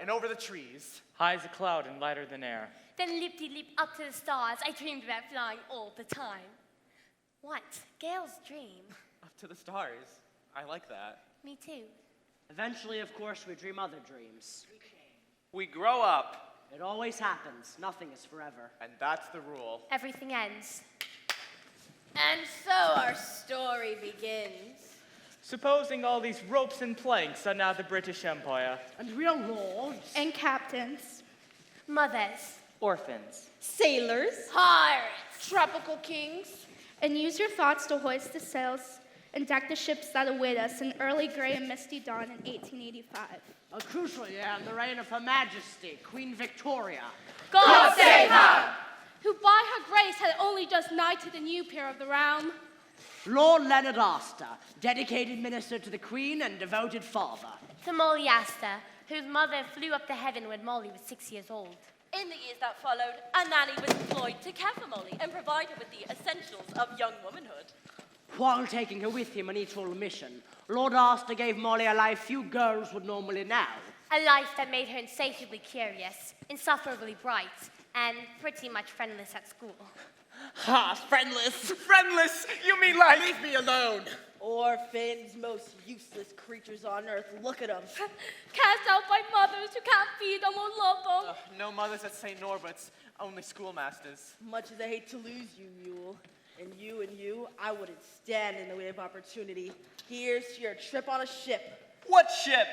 And over the trees. High as a cloud and lighter than air. Then lip-de-lip up to the stars. I dreamed about flying all the time. What? Gail's dream. Up to the stars. I like that. Me too. Eventually, of course, we dream other dreams. We grow up. It always happens. Nothing is forever. And that's the rule. Everything ends. And so our story begins. Supposing all these ropes and planks are now the British Empire. And we are lords. And captains. Mothers. Orphans. Sailors. Pirates. Tropical kings. And use your thoughts to hoist the sails and deck the ships that await us in early gray and misty dawn in 1885. A crucial year in the reign of Her Majesty, Queen Victoria. God save her! Who by her grace had only just knighted a new peer of the realm. Lord Leonard Astor, dedicated minister to the Queen and devoted father. To Molly Astor, whose mother flew up to heaven when Molly was 6 years old. In the years that followed, a nanny was employed to care for Molly and provide her with the essentials of young womanhood. While taking her with him on each little mission, Lord Astor gave Molly a life few girls would normally know. A life that made her insatiably curious, insufferably bright, and pretty much friendless at school. Ha! Friendless! Friendless! You mean like... Leave me alone! Orphans, most useless creatures on earth. Look at them. Cast out by mothers who can't feed them or love them. No mothers at St. Norbert's, only schoolmasters. Much as I hate to lose you, Mule, and you, I wouldn't stand in the way of opportunity. Here's to your trip on a ship. What ship?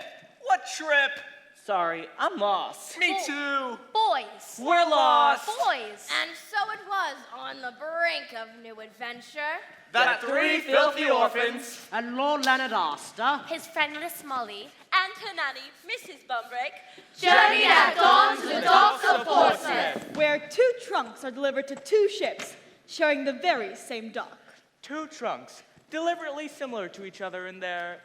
What trip? Sorry, I'm lost. Me too. Boys. We're lost. Boys. And so it was on the brink of new adventure. That three filthy orphans. And Lord Leonard Astor. His friendless Molly. And her nanny, Mrs. Bumbrick, Journeyed at dawn to the docks of Portsmouth, where 2 trunks are delivered to 2 ships, sharing the very same dock. 2 trunks, deliberately similar to each other in their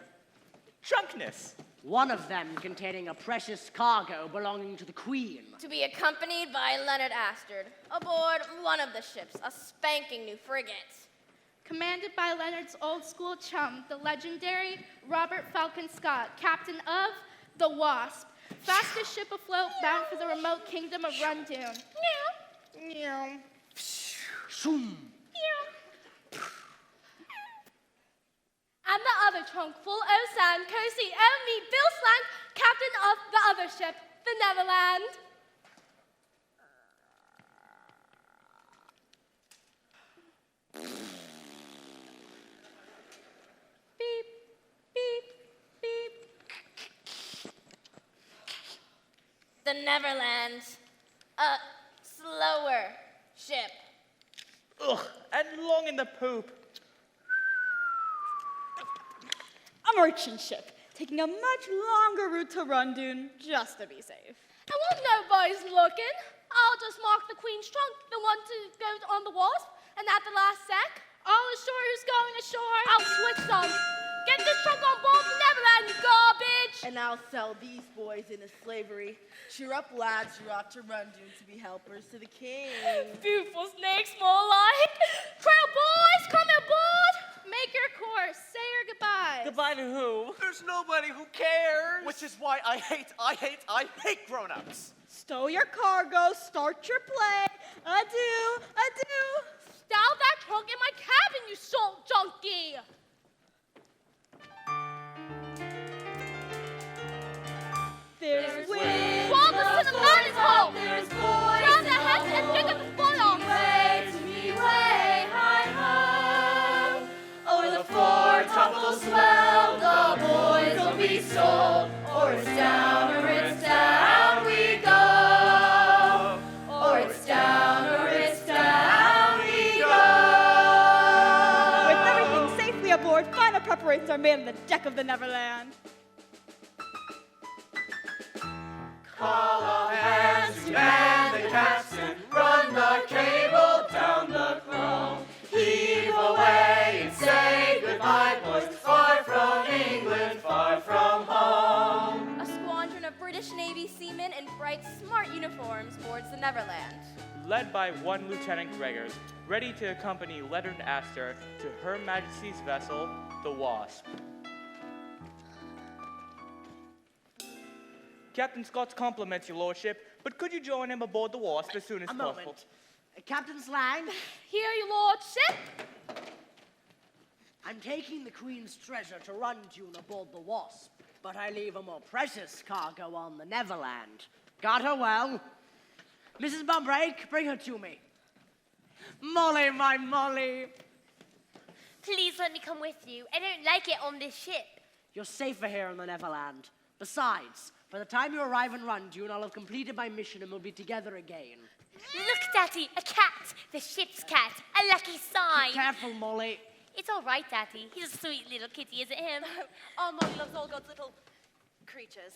trunkness. One of them containing a precious cargo belonging to the Queen. To be accompanied by Leonard Astor aboard one of the ships, a spanking new frigate. Commanded by Leonard's old school chum, the legendary Robert Falcon Scott, captain of the Wasp, fastest ship afloat bound for the remote kingdom of Rundoon. Meow. Shoom. And the other trunk full of sand, courtesy of me, Bill Slant, captain of the other ship, the Neverland. Beep, beep, beep. The Neverland, a slower ship. Ugh, and long in the poop. A merchant ship, taking a much longer route to Rundoon just to be safe. And while nobody's looking, I'll just mark the Queen's trunk, the one to go on the Wasp, and at the last sec, all ashore who's going ashore, I'll switch some. Get this trunk on board the Neverland, you garbage! And I'll sell these boys into slavery. Cheer up, lads, you're off to Rundoon to be helpers to the king. Beautiful snakes, more like. Trail boys, come aboard! Make your course, say your goodbyes. Goodbye to who? There's nobody who cares. Which is why I hate grown-ups. Stow your cargo, start your play. Adieu, adieu. Stow that trunk in my cabin, you salt junkie! There's wind. Swallows to the madness hole! There's Drown their heads and dig up the foot off! way, hi-ho. O'er the foretop will swell, the boys will be sold. Or it's down we go. Or it's down we go. With everything safely aboard, final preparations are made on the deck of the Neverland. Call all hands to man the capstan, run the cable down the chrome. Heave away and say goodbye, boys, far from England, far from home. A squadron of British Navy seamen in bright, smart uniforms boards the Neverland. Led by one Lieutenant Gregors, ready to accompany Leonard Astor to Her Majesty's vessel, the Wasp. Captain Scott's compliments, your lordship, but could you join him aboard the Wasp as soon as A possible? moment. Captain Slang, Here, your lordship. I'm taking the Queen's treasure to Rundune aboard the Wasp, but I leave a more precious cargo on the Neverland. Got her well. Mrs. Bumbrake, bring her to me. Molly, my Molly. Please let me come with you. I don't like it on this ship. You're safer here in the Neverland. Besides, by the time you arrive in Rundune, I'll have completed my mission and we'll be together again. Look, Daddy, a cat. The ship's cat. A lucky sign. Careful, Molly. It's all right, Daddy. He's a sweet little kitty, isn't him? Our Molly loves all God's little creatures.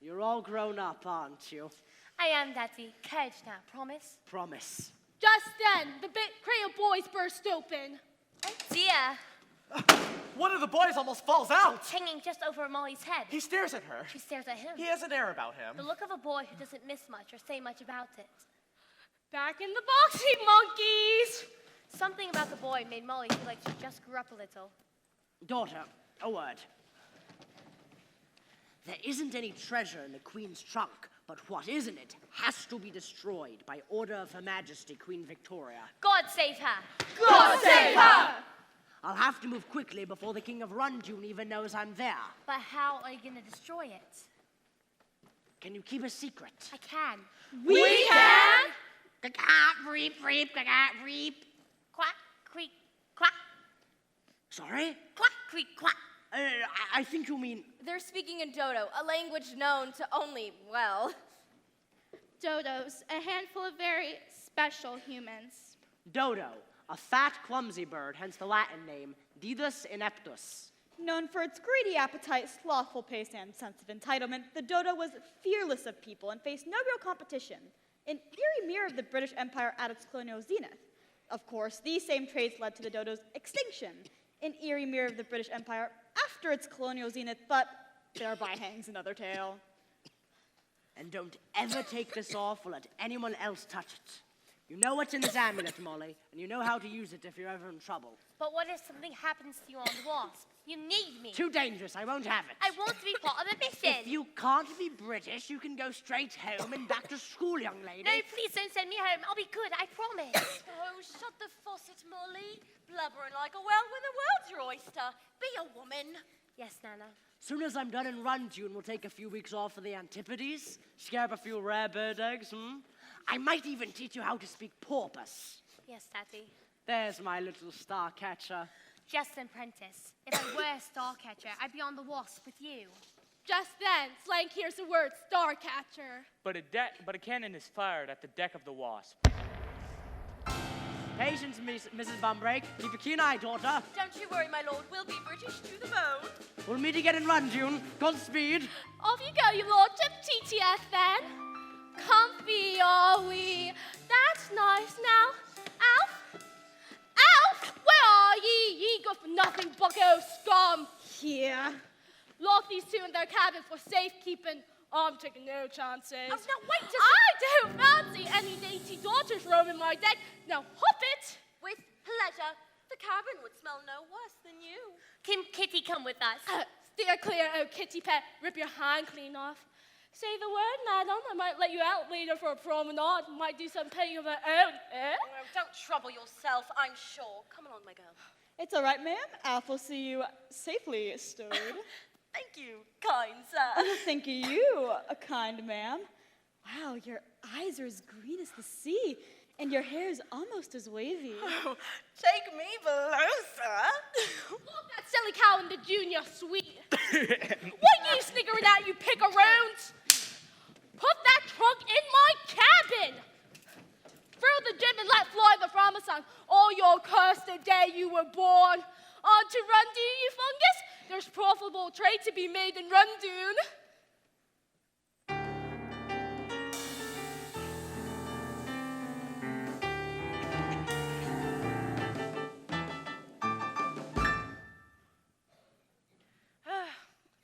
You're all grown up, aren't you? I am, Daddy. Courage now, promise? Promise. Just then, the big crate of boys burst open. Oh, dear. One of the boys almost falls out. Hanging just over Molly's head. He stares at her. She stares at him. He has an air about The him. look of a boy who doesn't miss much or say much about it. Back in the box, you monkeys. Something about the boy made Molly feel like she just grew up a little. Daughter, a word. There isn't any treasure in the Queen's trunk, but what is in it has to be destroyed by order of Her Majesty Queen Victoria. God save her. God save her. I'll have to move quickly before the King of Rundune even knows I'm there. But how are you going to destroy it? Can you keep a secret? I can. We can. Reap, reap, reap. Quack, creak, quack, Sorry? quack, creak, quack. I think you mean... They're speaking in Dodo, a language known to only, well... Dodos, a handful of very special humans. Dodo, a fat, clumsy bird, hence the Latin name, Didus ineptus. Known for its greedy appetite, slothful pace, and sense of entitlement, the dodo was fearless of people and faced no real competition. An eerie mirror of the British Empire at its colonial zenith. Of course, these same traits led to the dodo's extinction. An eerie mirror of the British Empire after its colonial zenith, but thereby hangs another tale. And don't ever take this off or let anyone else touch it. You know what's in this amulet, Molly, and you know how to use it if you're ever in trouble. But what if something happens to you on the Wasp? You need me. Too dangerous, I won't have it. I want to be part of the mission. If you can't be British, you can go straight home and back to school, young lady. No, please don't send me home. I'll be good, I promise. Oh, shut the faucet, Molly. Blubbering like a whale when the world's your oyster. Be a woman. Yes, Nana. Soon as I'm done in Rundune, we'll take a few weeks off for the Antipodes, scare up a few rare bird eggs, I might even teach you how to speak porpoise. Yes, Daddy. There's my little Starcatcher. Just an apprentice. If I were a Starcatcher, I'd be on the Wasp with you. Just then, Slank hears the word Starcatcher. But a cannon is fired at the deck of the Wasp. Patience, Mrs. Bumbrake. Keep a keen eye, daughter. Don't you worry, my lord. We'll be British to the bone. We'll meet again in Rundune. Godspeed. Off you go, your lordship. TTF then. Comfy are we? That's nice now. Alf? Alf, where are ye? Ye good for nothing, bucko scum. Here. Lock these two in their cabin for safekeeping. I'm taking no chances. Oh, now wait a I don't fancy any dainty daughters roaming my deck. Now hop it. With pleasure. The cabin would smell no worse than you. Can Kitty come with us? Steer clear, oh kitty pet. Rip your hand clean off. Say the word, madam. I might let you out later for a promenade. Might do some petting of my own, eh? Oh, don't trouble yourself, I'm sure. Come along, my girl. It's all right, ma'am. Alf will see you safely stowed. Thank you, kind sir. Thank you, a kind ma'am. Wow, your eyes are as green as the sea, and your hair is almost as wavy. Oh, take me below, sir. Look that silly cow in the junior suite. What you sniggering at, you pickaroons? Put that trunk in my cabin. Fill the gym and let fly the Framasang. All your curse the day you were born. On to Rundune, you fungus. There's profitable trade to be made in Rundune.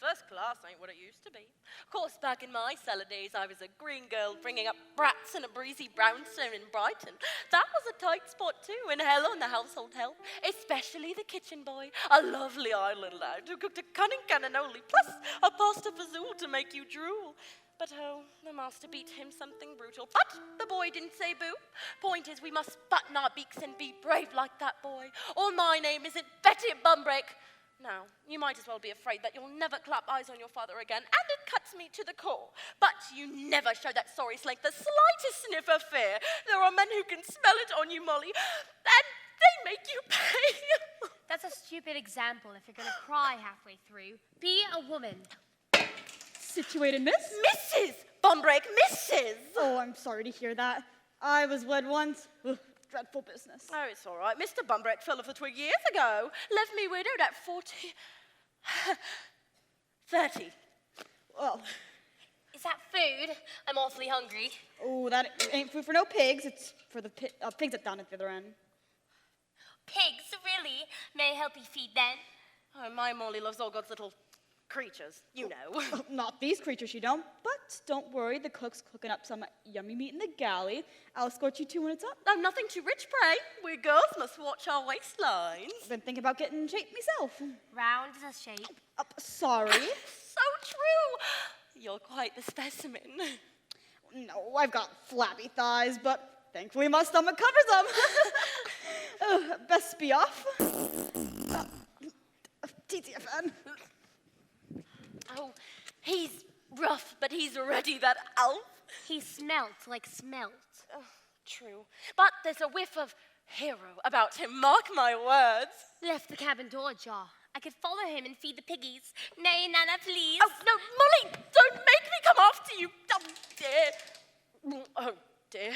First class. class ain't what it used to be. Of course, back in my cellar days, I was a green girl bringing up brats in a breezy brownstone in Brighton. That was a tight spot, too, in hell on the household help, especially the kitchen boy, a lovely island lad who cooked a cunning cannoli, plus a pasta fazool to make you drool. But oh, the master beat him something brutal. But the boy didn't say boo. Point is, we must button our beaks and be brave like that boy. Or my name isn't Betty Bumbrake. Now, you might as well be afraid that you'll never clap eyes on your father again, and it cuts me to the core. But you never show that sorry slink the slightest sniff of fear. There are men who can smell it on you, Molly, and they make you pay. That's a stupid example if you're going to cry halfway through. Be a woman. Situated, miss? Mrs. Bumbrake, Mrs. Oh, I'm sorry to hear that. I was wed once. Ugh, dreadful business. Oh, it's all right. Mr. Bumbrake fell off a twig years ago. Left me widowed at 30. Well, Is that food? I'm awfully hungry. oh, that ain't food for no pigs. It's for the pigs that down at the other end. Pigs, really? May I help you feed them? Oh, my Molly loves all God's little creatures, you know. Oh, not these creatures, you don't. But don't worry, the cook's cooking up some yummy meat in the galley. I'll escort you 2 when it's up. I'm nothing too rich, pray. We girls must watch our waistlines. Been thinking about getting in shape myself. Round as a shape. Sorry. So true. You're quite the specimen. No, I've got flabby thighs, but thankfully my stomach covers them. Best be off. TTFN. Oh, he's rough, but he's ready, that elf. He smelt like smelt. Oh, true. But there's a whiff of hero about him, mark my words. Left the cabin door ajar. I could follow him and feed the piggies. Nay, Nana, please. Oh, no, Molly, don't make me come after you. Oh, dear. Oh, dear.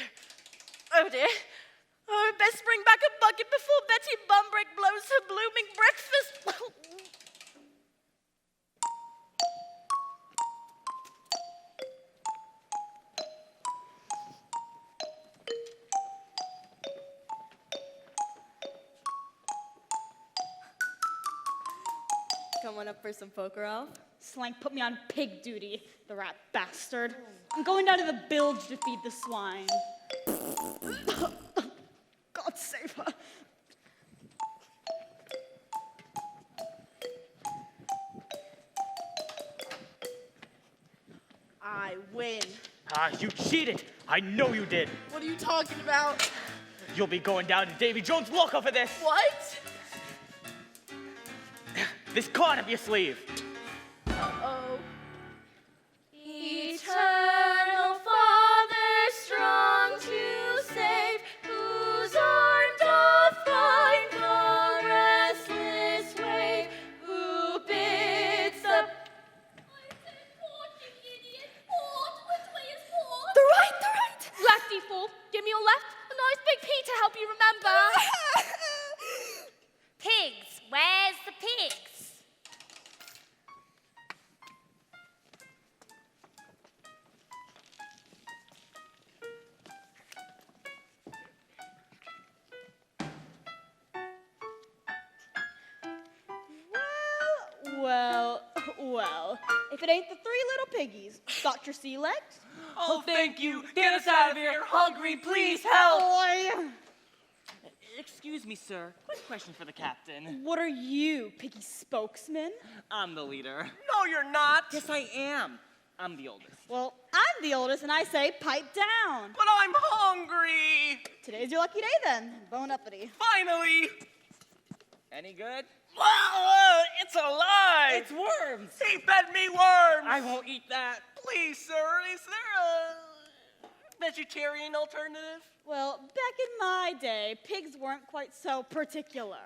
Oh, dear. Oh, best bring back a bucket before Betty Bumbrake blows her blooming breakfast. Come on up for some poker, Ralph. Slank put me on pig duty, the rat bastard. I'm going down to the bilge to feed the swine. God save her. I win. Ah, you cheated. I know you did. What are you talking about? You'll be going down to Davy Jones' locker for this. What? This card up your sleeve. Uh-oh. Eternal Father, strong to save, whose arm doth find the restless wave, who bids the... I said port, you idiot! Port! Which way is port? The right! Lefty fool, give me your left. A nice big P to help you remember. Pigs. Where's the pigs? Well, if it ain't the 3 little piggies. Got your sea legs? Oh, thank you. Get us out of here. Hungry, please help. Boy! Excuse me, sir. Quick question for the captain. What are you, piggy spokesman? I'm the leader. No, you're not. Yes, I am. I'm the oldest. Well, I'm the oldest, and I say pipe down. But I'm hungry. Today's your lucky day, then. Bone uppity. Finally. Any good? Wow, it's alive. It's worms. He fed me worms. I won't eat that. Please, sir, is there a vegetarian alternative? Well, back in my day, pigs weren't quite so particular.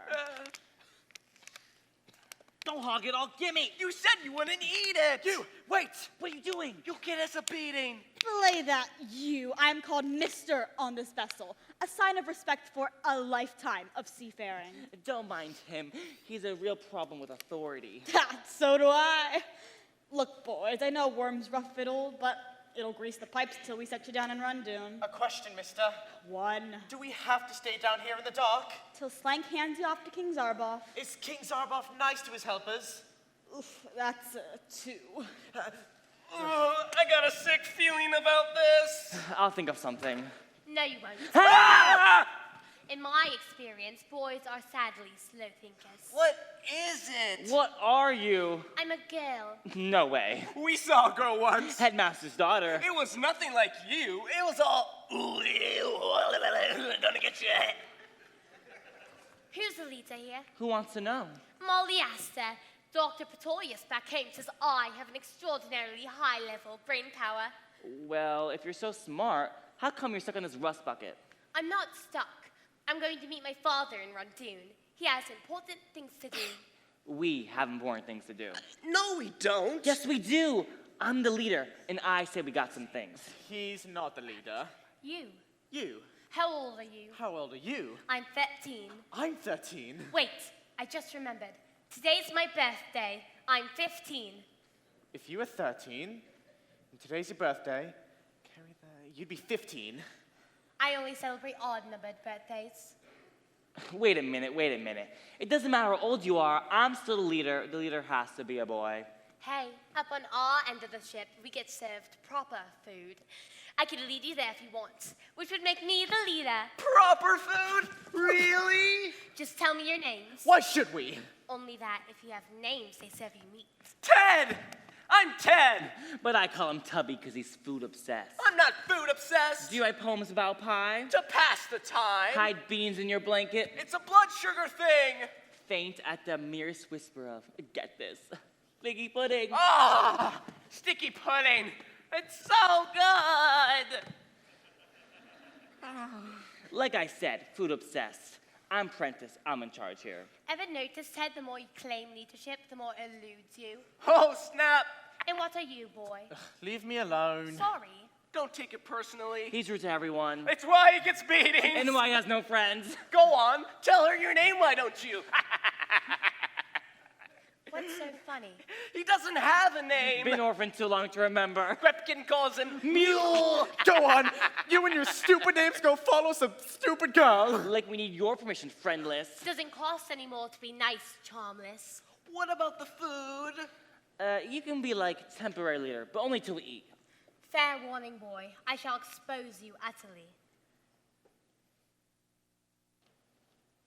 Don't hog it all. Gimme. You said you wouldn't eat it. You, wait. What are you doing? You'll get us a beating. Belay that, you. I'm called Mr. on this vessel, a sign of respect for a lifetime of seafaring. Don't mind him. He's a real problem with authority. So do I. Look, boys, I know worms rough fiddle, but it'll grease the pipes till we set you down in Rundoon. A question, mister. One. Do we have to stay down here in the dark? Till Slank hands you off to King Zarboff. Is King Zarboff nice to his helpers? Oof, that's a 2. I got a sick feeling about this. I'll think of something. No, you won't. Ah! In my experience, boys are sadly slow thinkers. What is it? What are you? I'm a girl. No way. We saw a girl once. Headmaster's daughter. It was nothing like you. It was all, gonna get you. Who's the leader here? Who wants to know? Molly Astor. Dr. Pretorius back home says I have an extraordinarily high-level brain power. Well, if you're so smart, how come you're stuck in this rust bucket? I'm not stuck. I'm going to meet my father in Rundoon. He has important things to do. We have important things to do. No, we don't. Yes, we do. I'm the leader, and I say we got some things. He's not the leader. You. You. How old are you? How old are you? I'm 13. I'm 13. Wait, I just remembered. Today's my birthday. I'm 15. If you were 13, and today's your birthday, you'd be 15. I only celebrate odd-numbered birthdays. Wait a minute. It doesn't matter how old you are, I'm still the leader. The leader has to be a boy. Hey, up on our end of the ship, we get served proper food. I can lead you there if you want, which would make me the leader. Proper food? Really? Just tell me your names. Why should we? Only that if you have names, they serve you meat. Ted! I'm Ted! But I call him Tubby because he's food obsessed. I'm not food obsessed. Do you write poems about pie? To pass the time. Hide beans in your blanket? It's a blood sugar thing. Faint at the merest whisper of, get this, figgy pudding. Ah, sticky pudding. It's so good. Like I said, food obsessed. I'm Prentice. I'm in charge here. Ever noticed, Ted, the more you claim leadership, the more it eludes you? Oh, snap. And what are you, boy? Leave me alone. Sorry. Don't take it personally. He's rude to everyone. It's why he gets beatings. And why he has no friends. Go on. Tell her your name, why don't you? What's so funny? He doesn't have a name. Been orphaned too long to remember. Grepkin calls him Mule. Go on. You and your stupid names go follow some stupid girl. Like we need your permission, friendless. Doesn't cost any more to be nice, charmless. What about the food? You can be like temporary leader, but only till we eat. Fair warning, boy. I shall expose you utterly.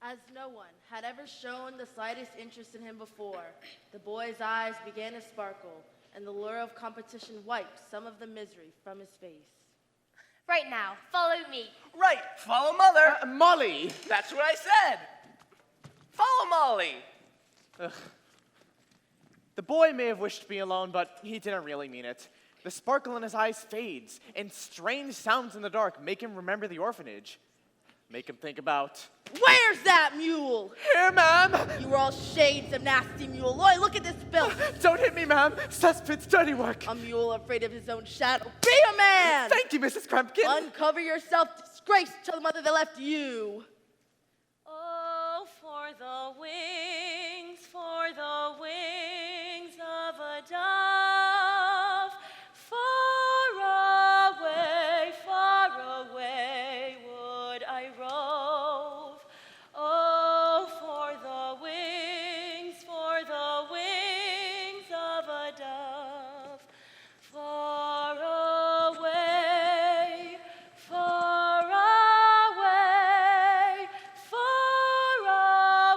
As no one had ever shown the slightest interest in him before, the boy's eyes began to sparkle, and the lure of competition wiped some of the misery from his face. Right now, follow me. Right. Follow Mother. Molly. That's what I said. Follow Molly. The boy may have wished to be alone, but he didn't really mean it. The sparkle in his eyes fades, and strange sounds in the dark make him remember the orphanage. Make him think about... Where's that mule? Here, ma'am! You are all shades of nasty mule. Oi, look at this filth. Don't hit me, ma'am. Cesspit's dirty work. A mule afraid of his own shadow. Be a man! Thank you, Mrs. Crampkin. Uncover yourself, disgrace to the mother that left you. Oh, for the wings of a dove, far away would I rove. Oh, for the wings of a dove, far away, far away, far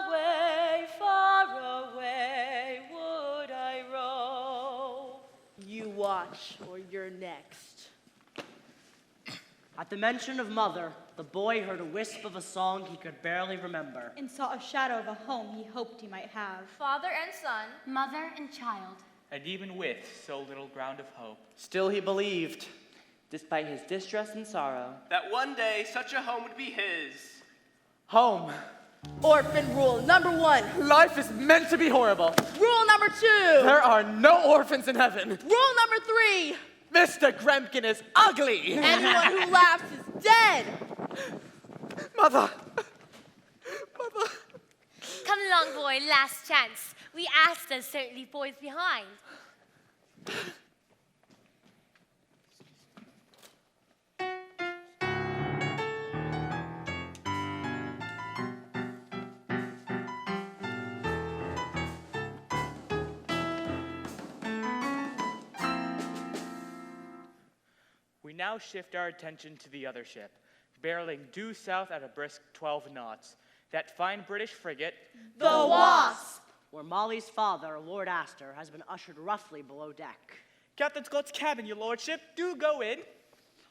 away, far away would I rove. You watch, or you're next. At the mention of mother, the boy heard a wisp of a song he could barely remember. And saw a shadow of a home he hoped he might have. Father and son. Mother and child. And even with so little ground of hope, Still he believed. despite his distress and sorrow, That one day such a home would be his. Home. Orphan rule number 1. Life is meant to be horrible. Rule number 2. There are no orphans in heaven. Rule number 3. Mr. Grempkin is ugly. Anyone who laughs is dead. Mother. Mother. Come along, boy, last chance. We asked us, don't leave boys behind. now shift our attention to the other ship, barreling due south at a brisk 12 knots. That fine British frigate, The Wasp! Where Molly's father, Lord Astor, has been ushered roughly below deck. Captain Scott's cabin, your lordship. Do go in.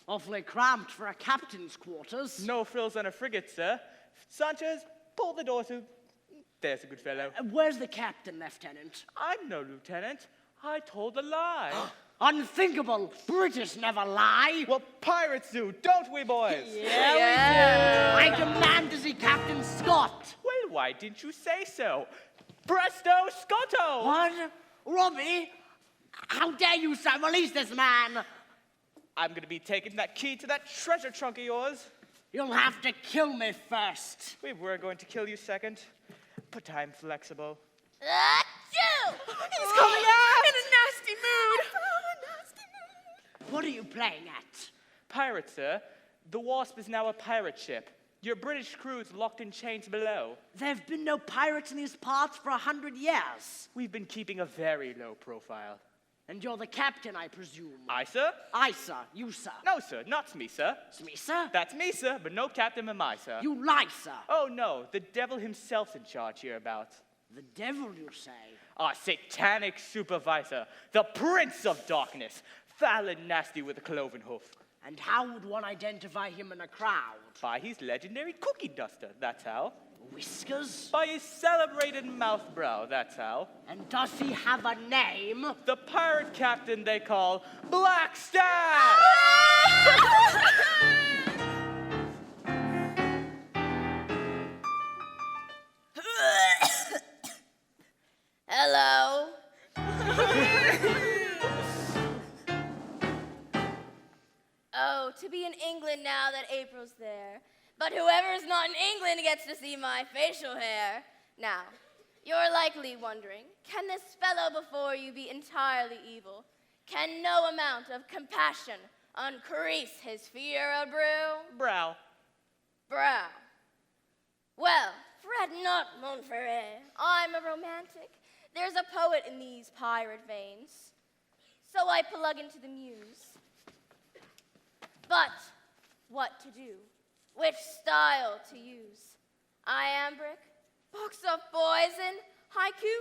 Awfully cramped for a captain's quarters. No frills on a frigate, sir. Sanchez, pull the door to... There's a good fellow. Where's the captain, Lieutenant? I'm no lieutenant. I told a lie. Unthinkable! British never lie! Well, pirates do, don't we, boys? Yeah, we do! I demand to see Captain Scott! Well, why didn't you say so? Presto Scotto! What? Robbie? How dare you, sir? Release this man! I'm gonna be taking that key to that treasure trunk of yours. You'll have to kill me first. We were going to kill you second, but I'm flexible. Achoo! He's coming out! In a nasty mood! What are you playing at? Pirate, sir. The Wasp is now a pirate ship. Your British crew is locked in chains below. There have been no pirates in these parts for 100 years. We've been keeping a very low profile. And you're the captain, I presume? I, sir? I, sir. You, sir. No, sir, not me, sir. It's me, sir. That's me, sir, but no captain am I, sir. You lie, sir. Oh, no, the devil himself's in charge hereabouts. The devil, you say? Our satanic supervisor, the Prince of Darkness, foul and nasty with a cloven hoof. And how would one identify him in a crowd? By his legendary cookie duster, that's how. Whiskers? By his celebrated mouth brow, that's how. And does he have a name? The pirate captain they call Black Stash! Hello. Oh, to be in England now that April's there. But whoever's not in England gets to see my facial hair. Now, you're likely wondering, can this fellow before you be entirely evil? Can no amount of compassion uncrease his furrowed Brow. brow? Well, fret not, Montferrat. I'm a romantic. There's a poet in these pirate veins. So I plug into the muse. But what to do? Which style to use? Iambic? Box of poison? Haiku?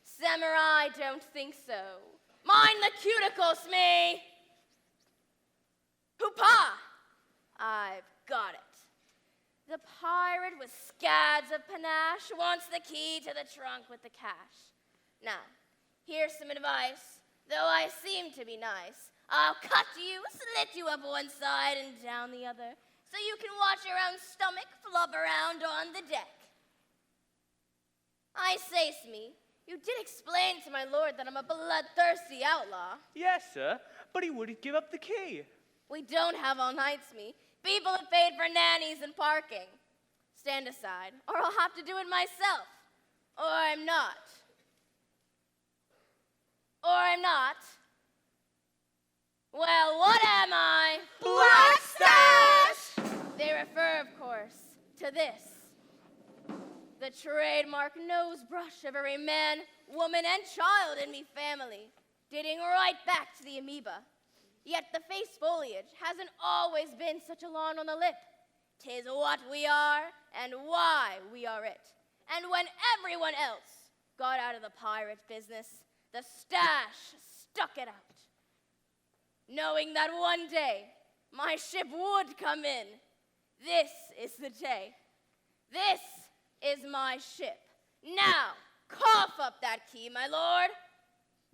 Samurai don't think so. Mind the cuticle, Smee! Hoopah! I've got it. The pirate with scads of panache wants the key to the trunk with the cash. Now, here's some advice. Though I seem to be nice, I'll cut you, slit you up one side and down the other, so you can watch your own stomach flop around on the deck. I say, Smee, you did explain to my lord that I'm a bloodthirsty outlaw. Yes, sir, but he wouldn't give up the key. We don't have all night, Smee. People have paid for nannies and parking. Stand aside, or I'll have to do it myself. Or I'm not. Or I'm not. Well, what am I? Black Stash! They refer, of course, to this. The trademark nose brush of every man, woman, and child in me family, dating right back to the amoeba. Yet the face foliage hasn't always been such a lawn on the lip. 'Tis what we are and why we are it. And when everyone else got out of the pirate business, the stash stuck it out. Knowing that one day my ship would come in, this is the day. This is my ship. Now, cough up that key, my lord.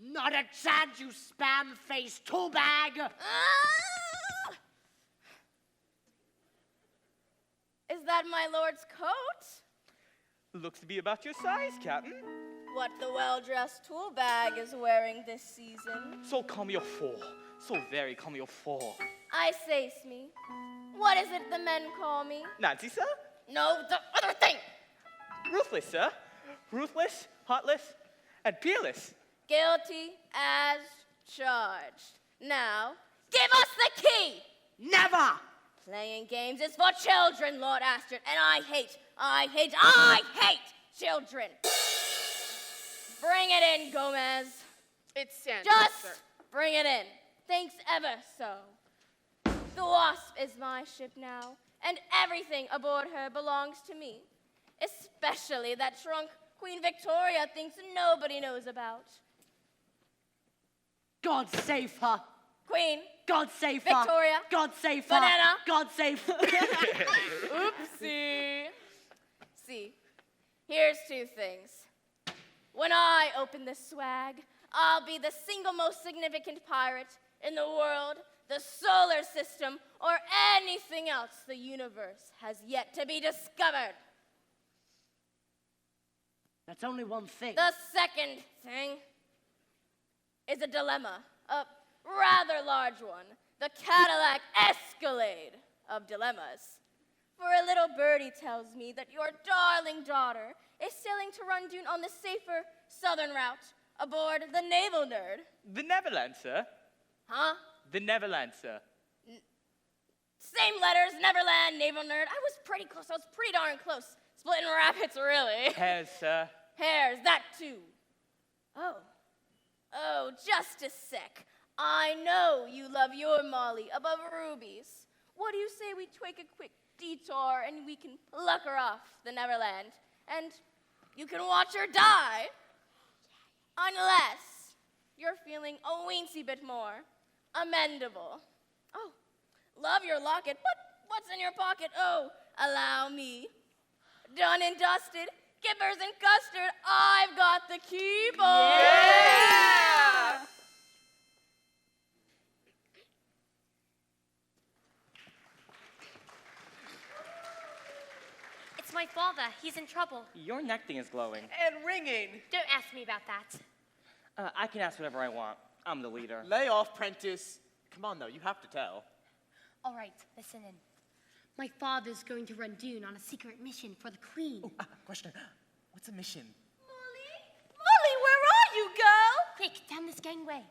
Not a chance, you spam-faced toolbag! Ah! Is that my lord's coat? Looks to be about your size, Captain. What the well-dressed tool bag is wearing this season. So come your four. So very come your four. I say, Smee, what is it the men call me? Nancy, sir? No, the other thing. Ruthless, sir. Ruthless, heartless, and peerless. Guilty as charged. Now, give us the key! Never! Playing games is for children, Lord Astor, and I hate children. Bring it in, Gomez. It's Sandra, Just sir. bring it in. Thanks ever so. The Wasp is my ship now, and everything aboard her belongs to me, especially that trunk Queen Victoria thinks nobody knows about. God save her. Queen, God save her. Victoria. God save her. Banana. God save her. Oopsie. See, here's two things. When I open this swag, I'll be the single most significant pirate in the world, the solar system, or anything else the universe has yet to be discovered. That's only one thing. The second thing is a dilemma, a rather large one, the Cadillac Escalade of dilemmas. For a little birdie tells me that your darling daughter is sailing to Rundune on the safer southern route aboard the Naval Nerd. The Neverland, sir. Huh? The Neverland, sir. Same letters, Neverland, Naval Nerd. I was pretty close. I was pretty darn close. Splitting rabbits, really. Hares, sir. Hares, that too. Oh, just a sec. I know you love your Molly above rubies. What do you say we take a quick detour and we can pluck her off the Neverland? And you can watch her die. Unless you're feeling a weensy bit more amendable. Oh, love your locket, but what's in your pocket? Oh, allow me. Done and dusted, kippers and custard, I've got the keyboard. Yeah! It's my father. He's in trouble. Your neck thing is glowing. And ringing. Don't ask me about that. I can ask whatever I want. I'm the leader. Lay off, Prentice. Come on, though, you have to tell. All right, listen in. My father's going to Rundune on a secret mission for the Queen. Question. What's a mission? Molly, where are you, girl? Quick, down this gangway.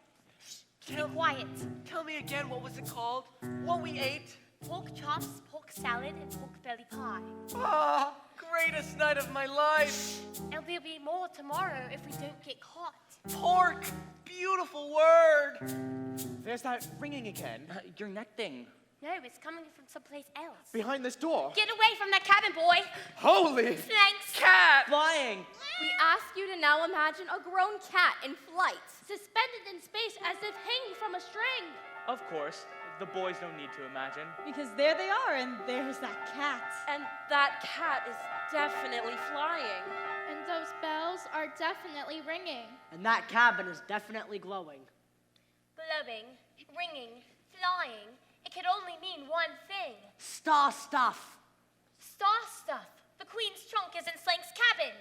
Shh, keep it quiet. Tell me again, what was it called? What we ate? Pork chops, pork salad, and pork belly pie. Ah, greatest night of my life. And there'll be more tomorrow if we don't get caught. Pork, beautiful word. There's that ringing again. Your neck thing. No, it's coming from someplace else. Behind this door. Get away from that cabin, boy. Holy! Thanks. Cat. Flying! We ask you to now imagine a grown cat in flight. Suspended in space as if hanging from a string. Of course, the boys don't need to imagine. Because there they are, and there's that cat. And that cat is definitely flying. And those bells are definitely ringing. And that cabin is definitely glowing. Blowing, ringing, flying. It could only mean one thing. Star stuff. Star stuff. The Queen's trunk is in Slank's cabin.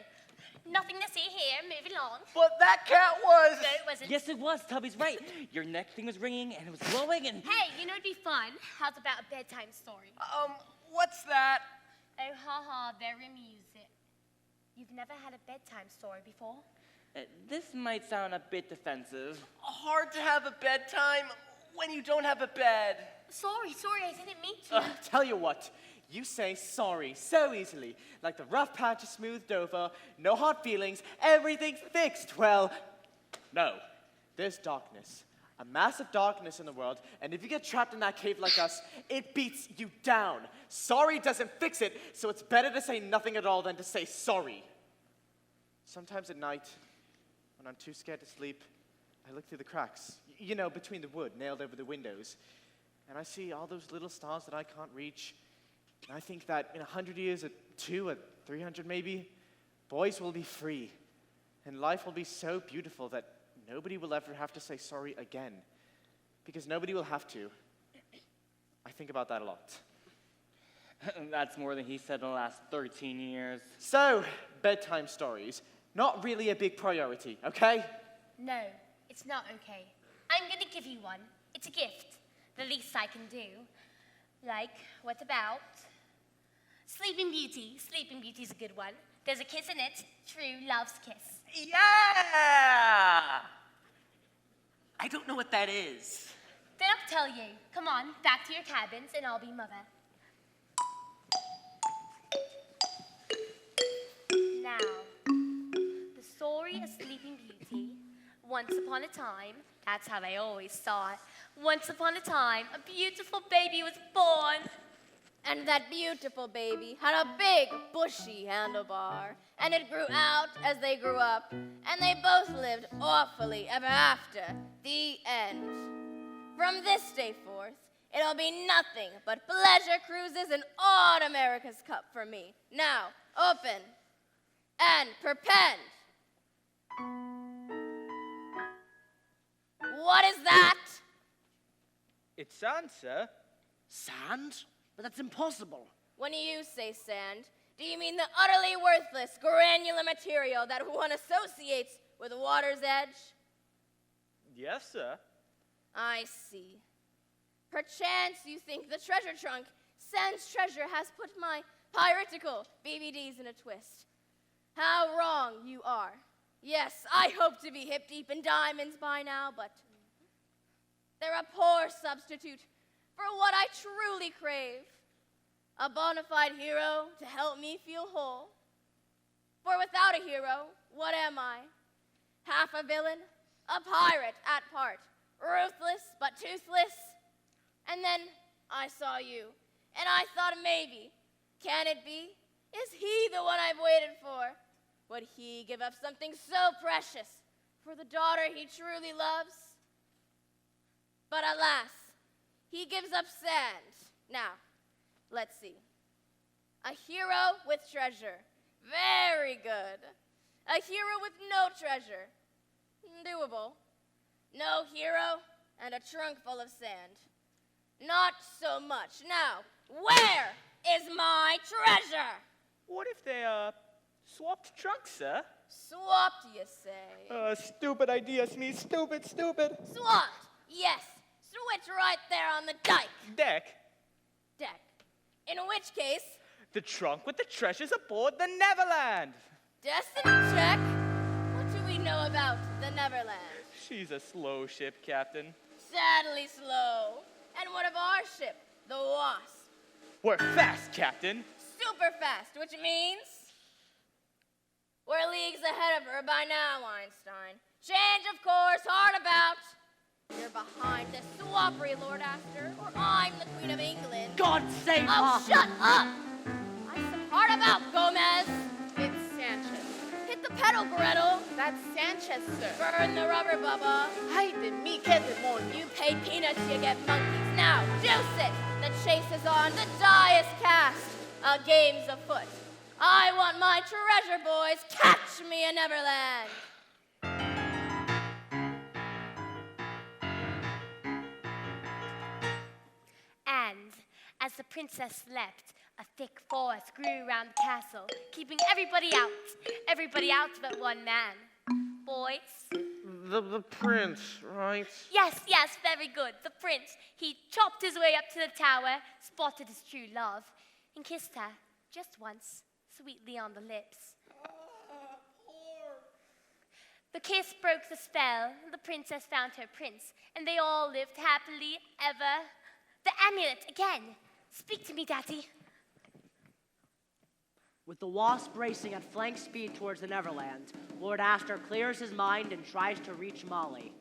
Nothing to see here. Moving on. But that cat was. No, it wasn't. Yes, it was. Tubby's right. Your neck thing was ringing and it was glowing and... Hey, you know it'd be fun? How's about a bedtime story? What's that? Oh, haha, very amusing. You've never had a bedtime story before? This might sound a bit defensive. Hard to have a bedtime when you don't have a bed. Sorry, I didn't mean to. Tell you what, you say sorry so easily. Like the rough patch is smoothed over, no hard feelings, everything's fixed. Well, no. There's darkness. A massive darkness in the world, and if you get trapped in that cave like us, it beats you down. Sorry doesn't fix it, so it's better to say nothing at all than to say sorry. Sometimes at night, when I'm too scared to sleep, I look through the cracks, you know, between the wood nailed over the windows, and I see all those little stars that I can't reach, and I think that in 100 years, or 200 or 300 maybe, boys will be free, and life will be so beautiful that nobody will ever have to say sorry again, because nobody will have to. I think about that a lot. That's more than he said in the last 13 years. So, bedtime stories, not really a big priority, okay? No, it's not okay. I'm gonna give you one. It's a gift. The least I can do. Like, what about Sleeping Beauty? Sleeping Beauty's a good one. There's a kiss in it. True love's kiss. Yeah! I don't know what that is. Then I'll tell you. Come on, back to your cabins, and I'll be mother. Now, the story of Sleeping Beauty. Once upon a time, that's how they always start. Once upon a time, a beautiful baby was born. And that beautiful baby had a big, bushy handlebar, and it grew out as they grew up, and they both lived awfully ever after. The end. From this day forth, it'll be nothing but pleasure cruises and odd America's Cup for me. Now, open and perpend. What is that? It's sand, sir. Sand? But that's impossible. When you say sand, do you mean the utterly worthless, granular material that one associates with water's edge? Yes, sir. I see. Perchance you think the treasure trunk, Sans Treasure, has put my piratical BBDs in a twist. How wrong you are. Yes, I hope to be hip deep in diamonds by now, but they're a poor substitute for what I truly crave. A bona fide hero to help me feel whole. For without a hero, what am I? Half a villain, a pirate at part, ruthless but toothless. And then I saw you, and I thought maybe, can it be? Is he the one I've waited for? Would he give up something so precious for the daughter he truly loves? But alas, he gives up sand. Now, let's see. A hero with treasure. Very good. A hero with no treasure. Doable. No hero and a trunk full of sand. Not so much. Now, where is my treasure? What if they, swapped trunks, sir? Swapped, you say? Stupid idea, Smee. Stupid. Swapped, yes. Switch right there on the deck. Deck? In which case, The trunk with the treasures aboard the Neverland. destiny check. What do we know about the Neverland? She's a slow ship, Captain. Sadly slow. And what of our ship, the Wasp? We're fast, Captain. Super fast, which means we're leagues ahead of her by now, Einstein. Change, of course, hard about. You're behind this swappery, Lord Astor, or I'm the Queen of England. God save Oh, her! shut up! I'm some hard about, Gomez. It's Sanchez. Hit the pedal, Gretel. That's Sanchez, sir. Burn the rubber, Bubba. Ay de mi, qué demonio. You pay peanuts, you get monkeys. Now, juice it. The chase is on. The die is cast. A game's afoot. I want my treasure, boys. Catch me in Neverland. And as the princess slept, a thick forest grew around the castle, keeping everybody out but one man. Boys? The prince, right? Yes, very good. The prince. He chopped his way up to the tower, spotted his true love, and kissed her, just once, sweetly on the lips. The kiss broke the spell, the princess found her prince, and they all lived happily ever. The amulet, again. Speak to me, Daddy. With the Wasp racing at flank speed towards the Neverland, Lord Astor clears his mind and tries to reach Molly.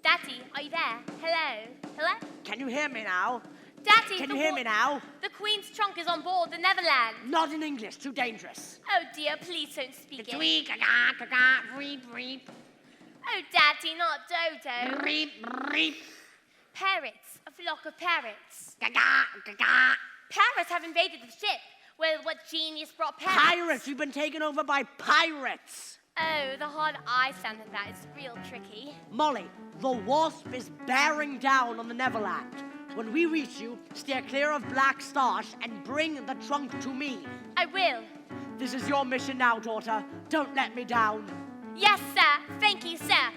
Daddy, are you there? Hello? Hello? Can you hear me now? Daddy, Can you hear me now? The Queen's trunk is on board the Neverland. Not in English, too dangerous. Oh dear, please don't speak it. Tweet, gaga, gaga, reap, reap. Oh, Daddy, not Dodo. Reap, reap. Parrots, a flock of parrots. Gaga, gaga. Parrots have invaded the ship. Well, what genius brought parrots? Pirates! We've been taken over by pirates! Oh, the hard I sound of that is real tricky. Molly, the Wasp is bearing down on the Neverland. When we reach you, steer clear of Black Starch and bring the trunk to me. I will. This is your mission now, daughter. Don't let me down. Yes, sir. Thank you, sir.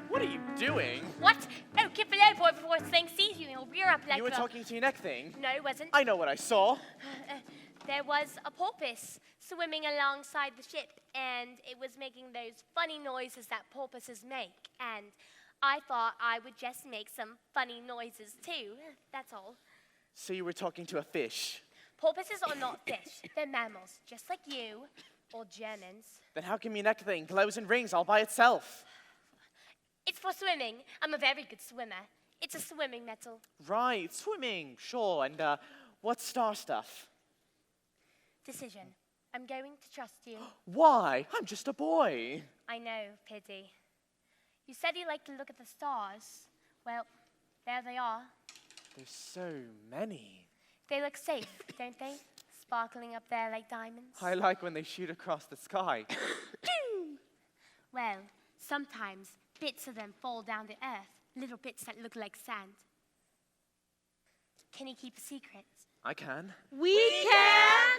What are you doing? What? Oh, keep below, boy, before this thing sees you and he'll rear up like You were a... talking to your neck thing? No, it wasn't. I know what I saw. There was a porpoise swimming alongside the ship, and it was making those funny noises that porpoises make. And I thought I would just make some funny noises too. That's all. So you were talking to a fish. Porpoises are not fish. They're mammals, just like you, or Germans. Then how come your neck thing glows and rings all by itself? It's for swimming. I'm a very good swimmer. It's a swimming medal. Right, swimming, sure. And what's star stuff? Decision. I'm going to trust you. Why? I'm just a boy. I know, pity. You said you like to look at the stars. Well, there they are. There's so many. They look safe, don't they? Sparkling up there like diamonds. I like when they shoot across the sky. Well, sometimes bits of them fall down to earth, little bits that look like sand. Can you keep a secret? I can. We can!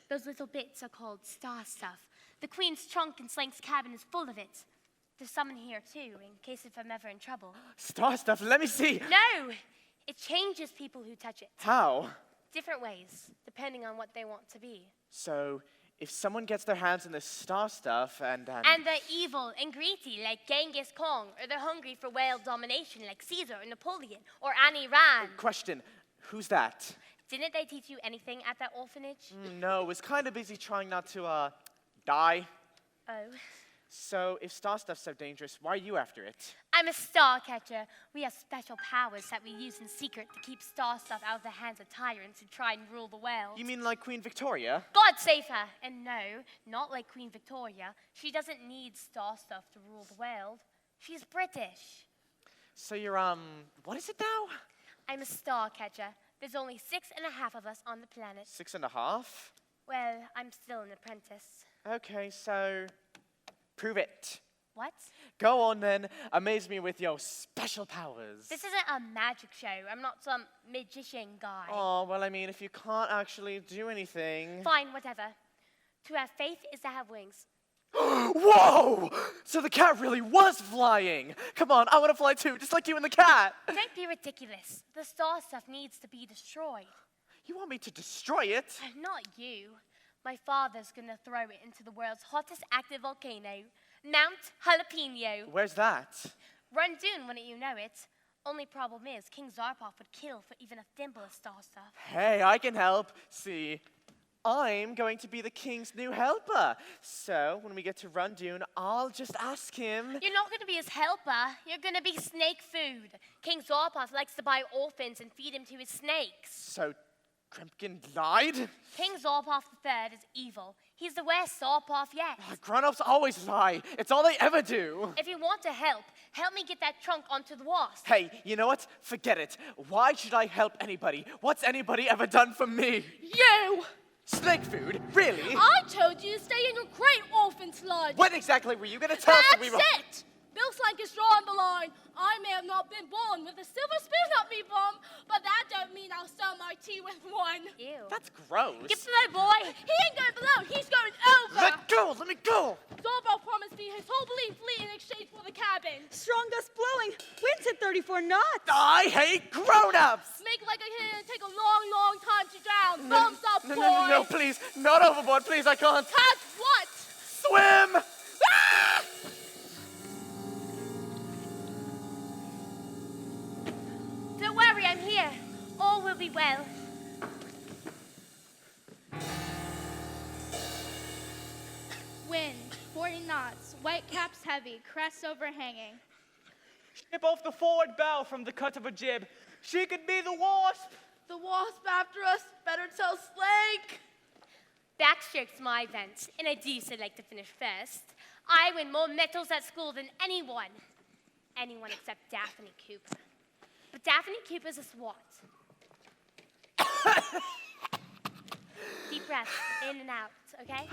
Those little bits are called star stuff. The Queen's trunk in Slank's cabin is full of it. There's some in here too, in case if I'm ever in trouble. Star stuff, let me see. No! It changes people who touch it. How? Different ways, depending on what they want to be. So, if someone gets their hands on this star stuff and And they're evil and greedy, like Genghis Khan, or they're hungry for world domination, like Caesar or Napoleon, or Annie Rand. Question, who's that? Didn't they teach you anything at that orphanage? No, was kind of busy trying not to, die. Oh. So, if star stuff's so dangerous, why are you after it? I'm a Starcatcher. We have special powers that we use in secret to keep star stuff out of the hands of tyrants who try and rule the world. You mean like Queen Victoria? God save her! And no, not like Queen Victoria. She doesn't need star stuff to rule the world. She's British. So you're, what is it now? I'm a Starcatcher. There's only 6.5 of us on the planet. 6.5? Well, I'm still an apprentice. Okay, so prove it. What? Go on then, amaze me with your special powers. This isn't a magic show. I'm not some magician guy. Oh, well, I mean, if you can't actually do anything. Fine, whatever. To have faith is to have wings. Whoa! So the cat really was flying. Come on, I want to fly too, just like you and the cat. Don't be ridiculous. The star stuff needs to be destroyed. You want me to destroy it? Not you. My father's gonna throw it into the world's hottest active volcano, Mount Jalapeno. Where's that? Run-Dune, wouldn't you know it? Only problem is, King Zarpoff would kill for even a thimble of star stuff. Hey, I can help. See, I'm going to be the king's new helper. So when we get to Run-Dune, I'll just ask him. You're not gonna be his helper. You're gonna be snake food. King Zarpoff likes to buy orphans and feed him to his snakes. So Krimpkin lied? King Zarpoff III is evil. He's the worst Zarpoff yet. Grown-ups always lie. It's all they ever do. If you want to help me get that trunk onto the wasp. Hey, you know what? Forget it. Why should I help anybody? What's anybody ever done for me? You! Snake food? Really? I told you to stay in your great orphan sludge. What exactly were you going to tell us that we were... That's it! Bill Slank is drawing the line. I may have not been born with a silver spoon up me bum, but that don't mean I'll sell my tea with one. Ew. That's gross. Get below, boy. He ain't going below. He's going over. Let me go. Zorbo promised me his whole belief fleet in exchange for the cabin. Strong gust blowing. Winds at 34 knots. I hate grown-ups. Make like a hit and take a long, long time to drown. Thumbs up, boy. No, please. Not overboard, please. I can't. Catch what? Swim! Ah! Don't worry, I'm here. All will be well. Wind, 40 knots, white caps heavy, crests overhanging. Ship off the forward bow from the cut of a jib. She could be the wasp. The wasp after us. Better tell Slank. Backstroke's my event, and I do so like to finish first. I win more medals at school than anyone. Anyone except Daphne Cooper. But Daphne Cooper's a swat. Deep breaths, in and out, okay?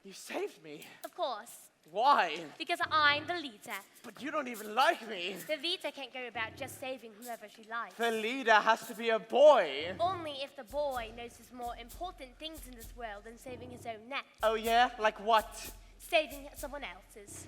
You saved me. Of course, Why? because I'm the leader. But you don't even like me. The leader can't go about just saving whoever she likes. The leader has to be a boy. Only if the boy knows there's more important things in this world than saving his own neck. Oh, yeah? Like what? Saving someone else's.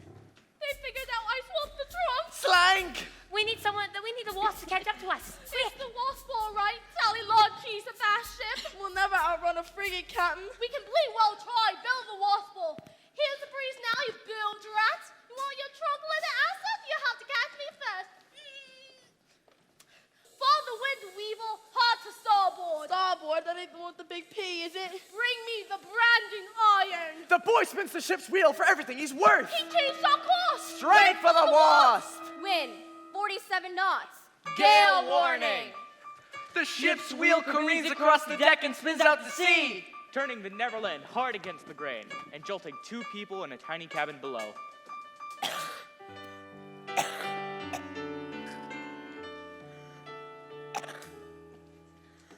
They figured out I swapped the trunk. Slank! We need the wasp to catch up to us. It's the wasp, all right. Sally Lord, she's a fast ship. We'll never outrun a frigate, Captain. We can bleed well try. Build the wasp. Here's the breeze now, you bilge rat. You want your trunk leather asset? You have to catch me first. Follow the wind, Weevil. Hard to starboard. Starboard? That ain't the one with the big P, is it? Bring me the branding iron. The boy spins the ship's wheel for everything he's worth. He keeps our course. Straight for the wasp. Wind, 47 knots. Gale warning. The ship's wheel careens across the deck and spins out to sea. Turning the Neverland hard against the grain and jolting 2 people in a tiny cabin below.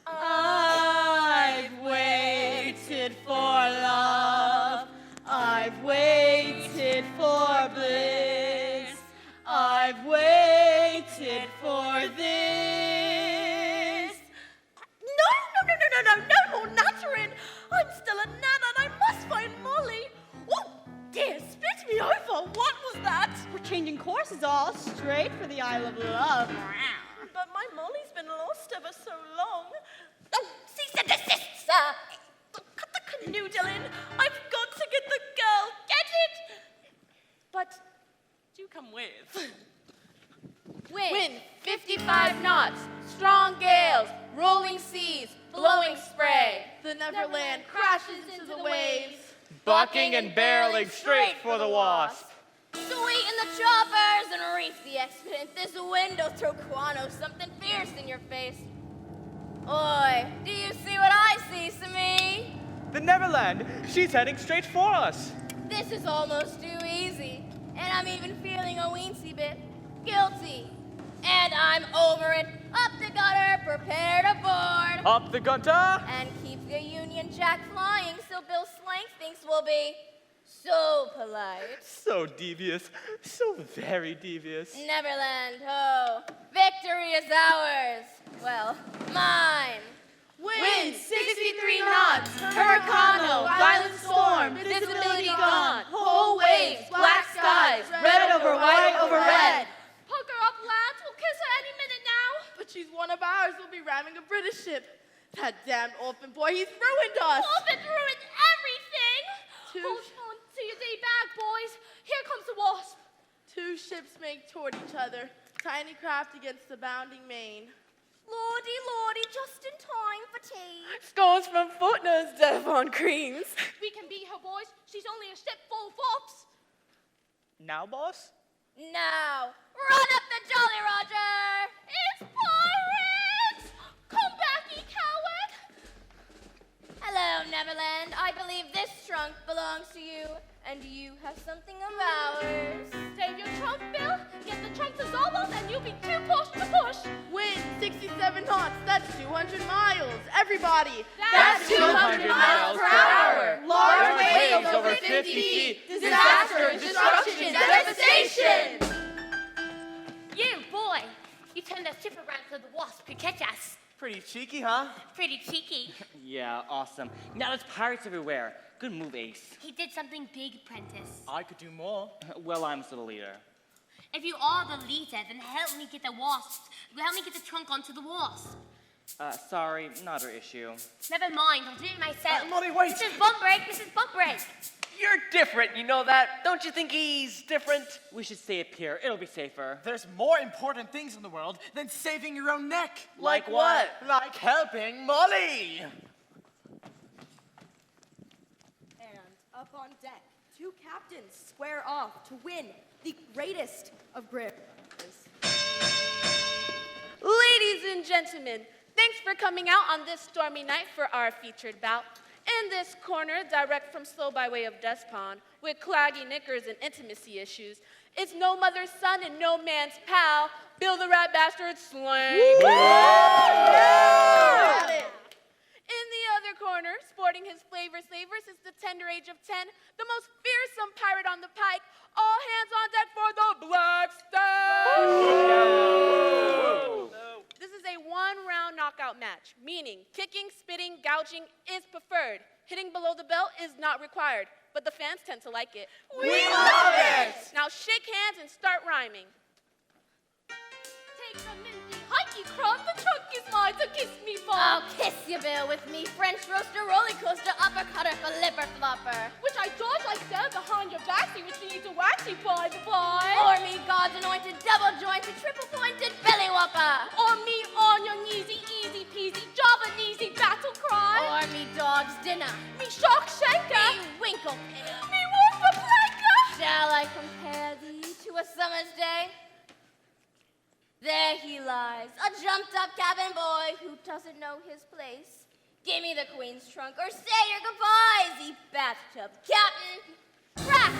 I've waited for love. I've waited for bliss. I've waited for this. No more nattering. I'm still a nan and I must find Molly. Oh, dear, spit me over. What was that? We're changing courses all straight for the Isle of Love. But my Molly's been lost ever so long. Oh, cease and desist, sir. Cut the canoe, Dylan. I've got to get the girl. Get it? But do come with. Wind, 55 knots. Strong gales, rolling seas, blowing spray. The Neverland crashes into the waves. Bucking and barreling straight for the wasp. Sweeten the choppers and reef the expedient. This wind will throw Quano something fierce in your face. Oi, do you see what I see, Sami? The Neverland! She's heading straight for us! This is almost too easy. And I'm even feeling a weensy bit guilty. And I'm over it. Up the gutter, prepare to board. Up the gunter! And keep the Union Jack flying so Bill Slank thinks we'll be so polite. So devious. So very devious. Neverland, oh, victory is ours. Well, mine. Wind, 63 knots. Hurricano, violent storm, visibility gone. Whole waves, black skies, red over white over red. Hook her up, lads. We'll kiss her any minute now. But she's one of ours. We'll be ramming a British ship. That damned orphan boy, he's ruined us. Orbit ruined everything. Hold on to your D-bag, boys. Here comes the wasp. 2 ships make toward each other. Tiny craft against the bounding main. Lordy, lordy, just in time for tea. Scores from Footnotes, Devon creams. We can beat her, boys. She's only a ship full of fops. Now, boss? Now, run up the Jolly Roger. It's pirates! Come back, ye coward! Hello, Neverland. I believe this trunk belongs to you, and you have something of ours. Save your trunk, Bill. Get the trunk to Zollos, and you'll be too pushed to push. Wind, 67 knots. That's 200 miles. Everybody. That's 200 miles per hour. Large waves over 50 feet. Disaster, destruction, devastation. You, boy, you turned that ship around so the wasp could catch us. Pretty cheeky, huh? Pretty cheeky. Yeah, awesome. Now there's pirates everywhere. Good move, Ace. He did something big, Apprentice. I could do more. Well, I'm still the leader. If you are the leader, then help me get the wasps. Help me get the trunk onto the wasp. Sorry, not our issue. Never mind, I'll do it myself. Molly, wait! Mrs. Bumbrake, Mrs. Bumbrake. You're different, you know that? Don't you think he's different? We should stay up here. It'll be safer. There's more important things in the world than saving your own neck. Like what? Like helping Molly. And up on deck, 2 captains square off to win the greatest of great. Ladies and gentlemen, thanks for coming out on this stormy night for our featured bout. In this corner, direct from Slow by way of Despond, with claggy knickers and intimacy issues, it's no mother's son and no man's pal, Bill the Rat Bastard Slang. Got it. In the other corner, sporting his flavors, is the tender age of 10, the most fearsome pirate on the pike. All hands on deck for the Black Stag. This is a 1-round knockout match, meaning kicking, spitting, gouging is preferred. Hitting below the belt is not required, but the fans tend to like it. We love it! Now shake hands and start rhyming. Take the minty hikey crumb, the trunk is mine, so kiss me, I'll Bob. kiss you, Bill, with me French roaster, roller coaster, uppercutter, flipper, flopper. Which I dodge like Sam behind your backsy, which you need to waxy by the by. Or me God's anointed, double jointed, triple pointed, belly whopper. Or me on your kneesy, easy peasy, Java kneesy battle cry. Or me dog's dinner. Me shock shaker. Me winkle penny. a jumped-up cabin boy who doesn't know his place. Give me the Queen's trunk or say your goodbyes, ye bathtub captain. Crack!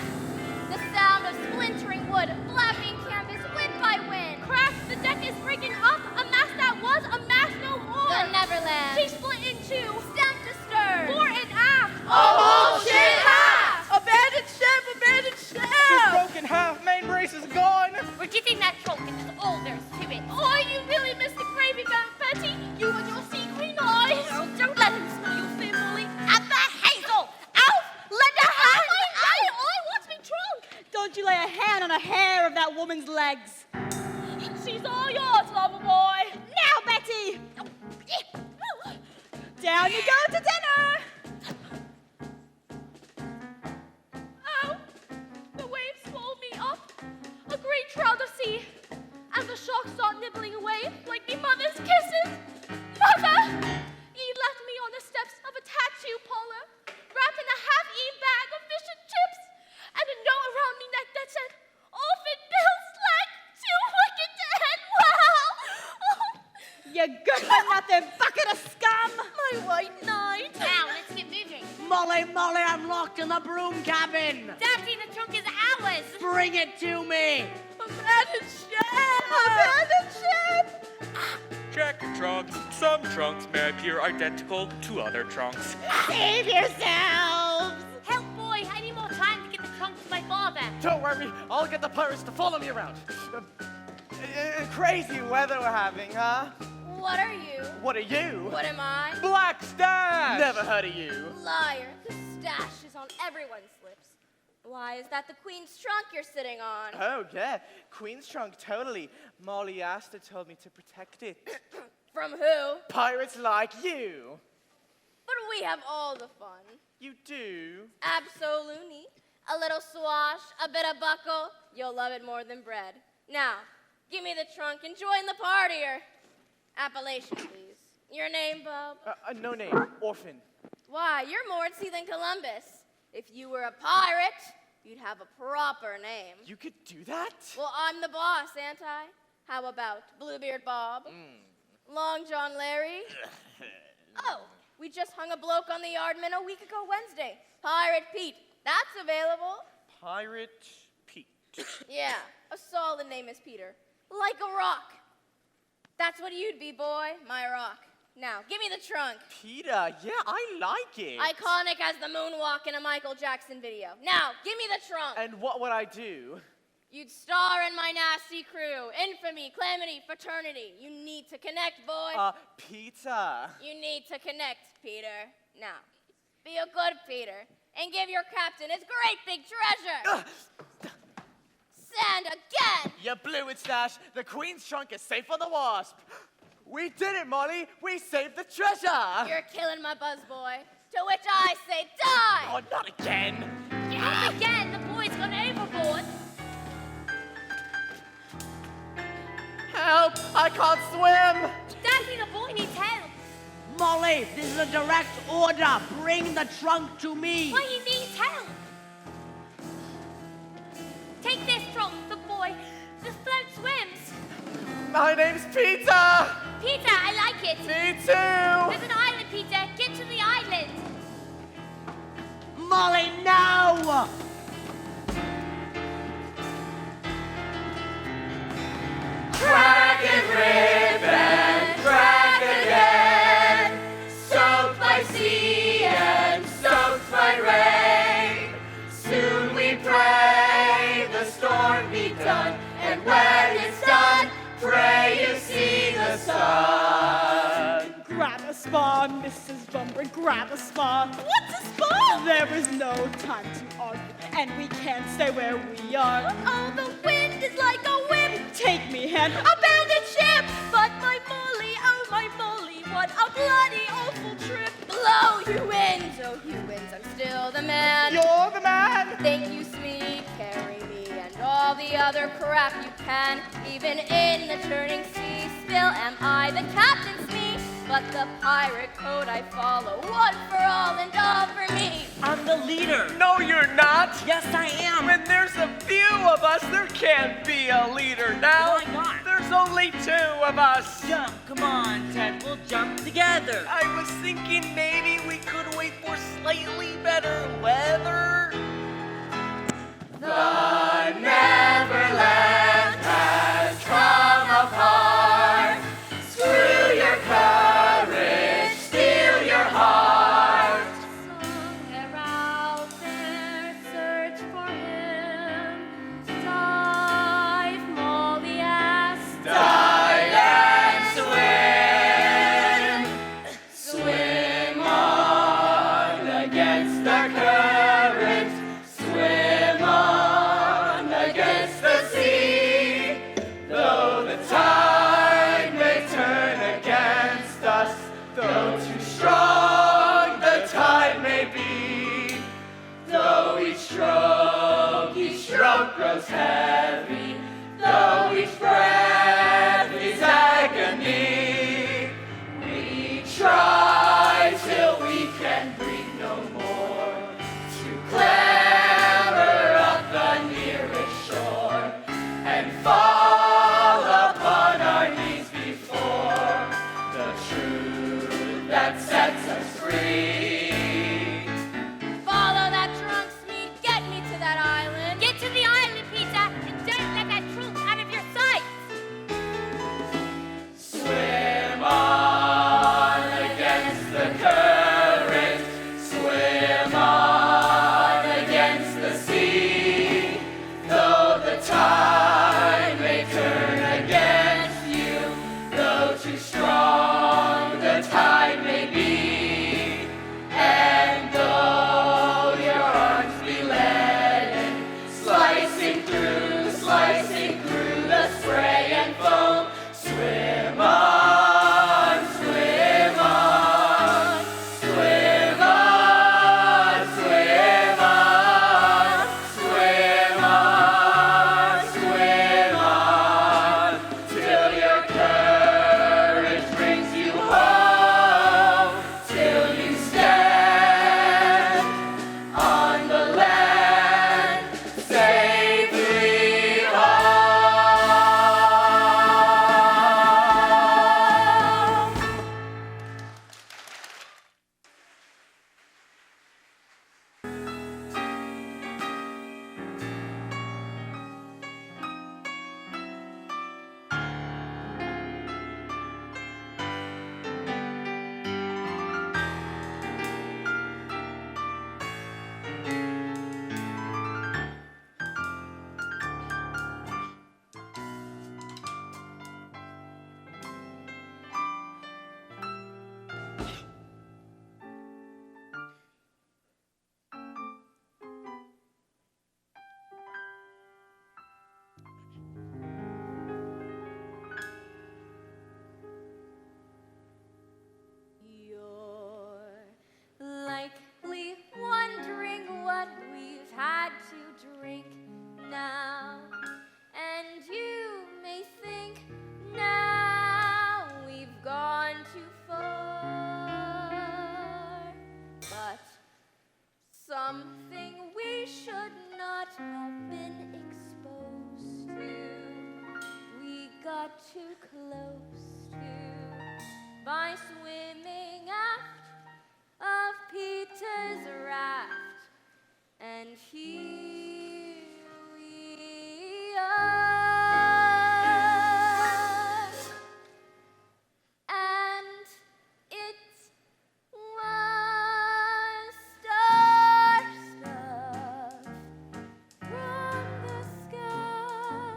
The sound of splintering wood, flapping canvas, wind by wind. Crack! The deck is breaking up. A mast that was, a mast no more. The Neverland. She split in two. Stem to stern. Fore and aft. A whole ship half. Abandoned ship! Abandoned ship! She's broken half. Main brace is gone. We're getting that trunk and that's all there's to it. Oh, you really missed the gravy bank, Betty. You and your sea green eyes. Oh, don't let him smell you, thin Molly. At the hazel! Out! Lend a hand! All I want's me trunk. Don't you lay a hand on a hair of that woman's legs. She's all yours, lover boy. Now, Betty! Down you go to dinner! Oh, the waves swallow me up. A great shroud of sea. As the sharks start nibbling away like me mother's kisses. Mother! Ye left me on the steps of a tattoo parlor, wrapped in a half-eaten bag of fish and chips, and a note around me neck that said, "Orphan Bill Slack, too wicked to end well." You good for nothing bucket of scum! My white knight. Now, let's get moving. Molly, I'm locked in the broom cabin. Daddy, the trunk is ours. Bring it to me. Abandoned ship! Abandoned ship! Check trunks. Some trunks may appear identical to other trunks. Save yourselves! Help, boy. I need more time to get the trunk to my father. Don't worry, I'll get the pirates to follow me around. Crazy weather we're having, huh? What are you? What are you? What am I? Black stash. Never heard of you. Liar. The stash is on everyone's lips. Why, is that the Queen's trunk you're sitting on? Oh, yeah. Queen's trunk, totally. Molly Astor told me to protect it. From who? Pirates like you. But we have all the fun. You do? Absolutely. A little swash, a bit of buckle. You'll love it more than bread. Now, give me the trunk and join the party. Or appellation, please. Your name, Bob? No name. Orphan. Why, you're more at sea than Columbus. If you were a pirate, you'd have a proper name. You could do that? Well, I'm the boss, ain't I? How about Bluebeard Bob? Long John Larry? Oh, we just hung a bloke on the yardman a week ago Wednesday. Pirate Pete. That's available. Pirate Pete. Yeah, a solid name is Peter. Like a rock. That's what you'd be, boy, my rock. Now, give me the trunk. Peter, yeah, I like it. Iconic as the moonwalk in a Michael Jackson video. Now, give me the trunk. And what would I do? You'd star in my nasty crew. Infamy, calamity, fraternity. You need to connect, boy. Peter. You need to connect, Peter. Now, be a good Peter and give your captain his great big treasure. Send again. You blew it, Stash. The Queen's trunk is safe on the Wasp. We did it, Molly. We saved the treasure. You're killing my buzz, boy. To which I say die. Oh, not again. Not again. The boy's gone overboard. Help! I can't swim. Daddy, the boy needs help. Molly, this is a direct order. Bring the trunk to me. Why he needs help? Take this trunk, the boy. The float swims. My name's Peter. Peter, I like it. Me too. There's an island, Peter. Get to the island. Molly, now! Crack and rip and crack again, soaked by sea and soaked by rain. Soon we pray the storm be done, and when it's done, pray you see the sun. Grab a spa, Mrs. Bumper, grab a spa. What's a spa? There is no time to argue, and we can't stay where we are. Oh, the wind is like a whip. Take me, hand. Abandoned ship. But my Molly, oh my Molly, what a bloody awful trip. Blow, you winds, oh you winds, I'm still the man. You're the man. Think you me, carry me, and all the other crap you can. Even in the turning sea, still am I the captain's me. But the pirate code I follow, one for all and all for me. I'm the leader. No, you're not. Yes, I am. When there's a few of us, there can't be a leader now. Why not? There there's only 2 of us. Jump, come on, Ted, we'll jump together. I was thinking maybe we could wait for slightly better weather. The Neverland has come apart. Screw your courage, steal your heart. Somewhere out there, search for him. Dive, Molly asked. Dive and swim. Swim on against the current. Swim on against the sea. Though the tide may turn against us, though too strong the tide may be, though each stroke grows heavy, though each breath is agony, we try till we can breathe no more, to clamber up the nearest shore and fall upon our knees before the truth that sets us free. Follow that trunk, Smead. Get me to that island. Get to the island, Peter, and don't let that truth out of your sight. Swim on against the current, swim on against the sea. Though the tide may turn against you, though too strong the tide may be, and though your arms be leaden, slicing through the spray and foam, swim on, swim on, swim on, swim on, swim on, swim on, till your courage brings you home, till you stand on the land safely home. You're likely wondering what we've had to drink now. And you may think now we've gone too far. But something we should not have been exposed to, we got too close to by swimming aft of Peter's raft, and here we are. And it was star stuff from the sky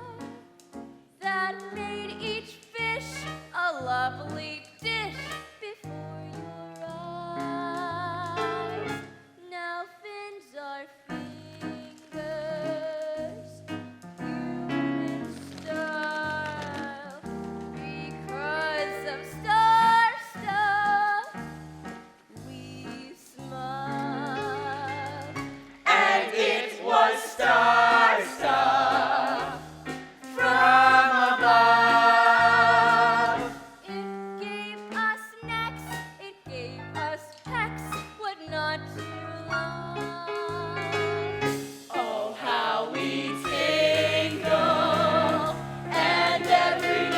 that made each fish a lovely dish before your eyes. Now fins are fingers, human style, because of star stuff we smile. And it was star stuff from above. It gave us necks, it gave us pecks, but not too long. Oh, how we tingle, and every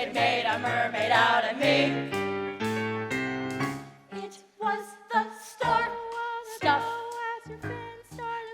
They made a mermaid out of me. It was the star stuff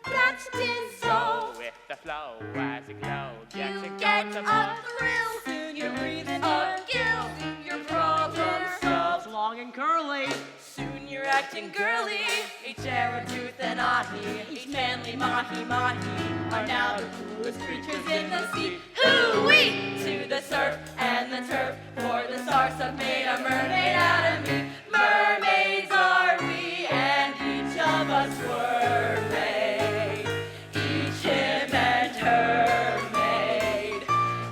that did so. With the flow as it glows, You it get goes a above. thrill. Soon you're breathing a gill. Soon your problem solved. Long and curly. Soon you're acting girly. Each arrow tooth and ahi, each manly mahi are now the coolest creatures in the sea. Hoo-wee! To the surf and the turf, for the stars have made a mermaid out of me. Mermaids are we, and each of us were made. Each him and her made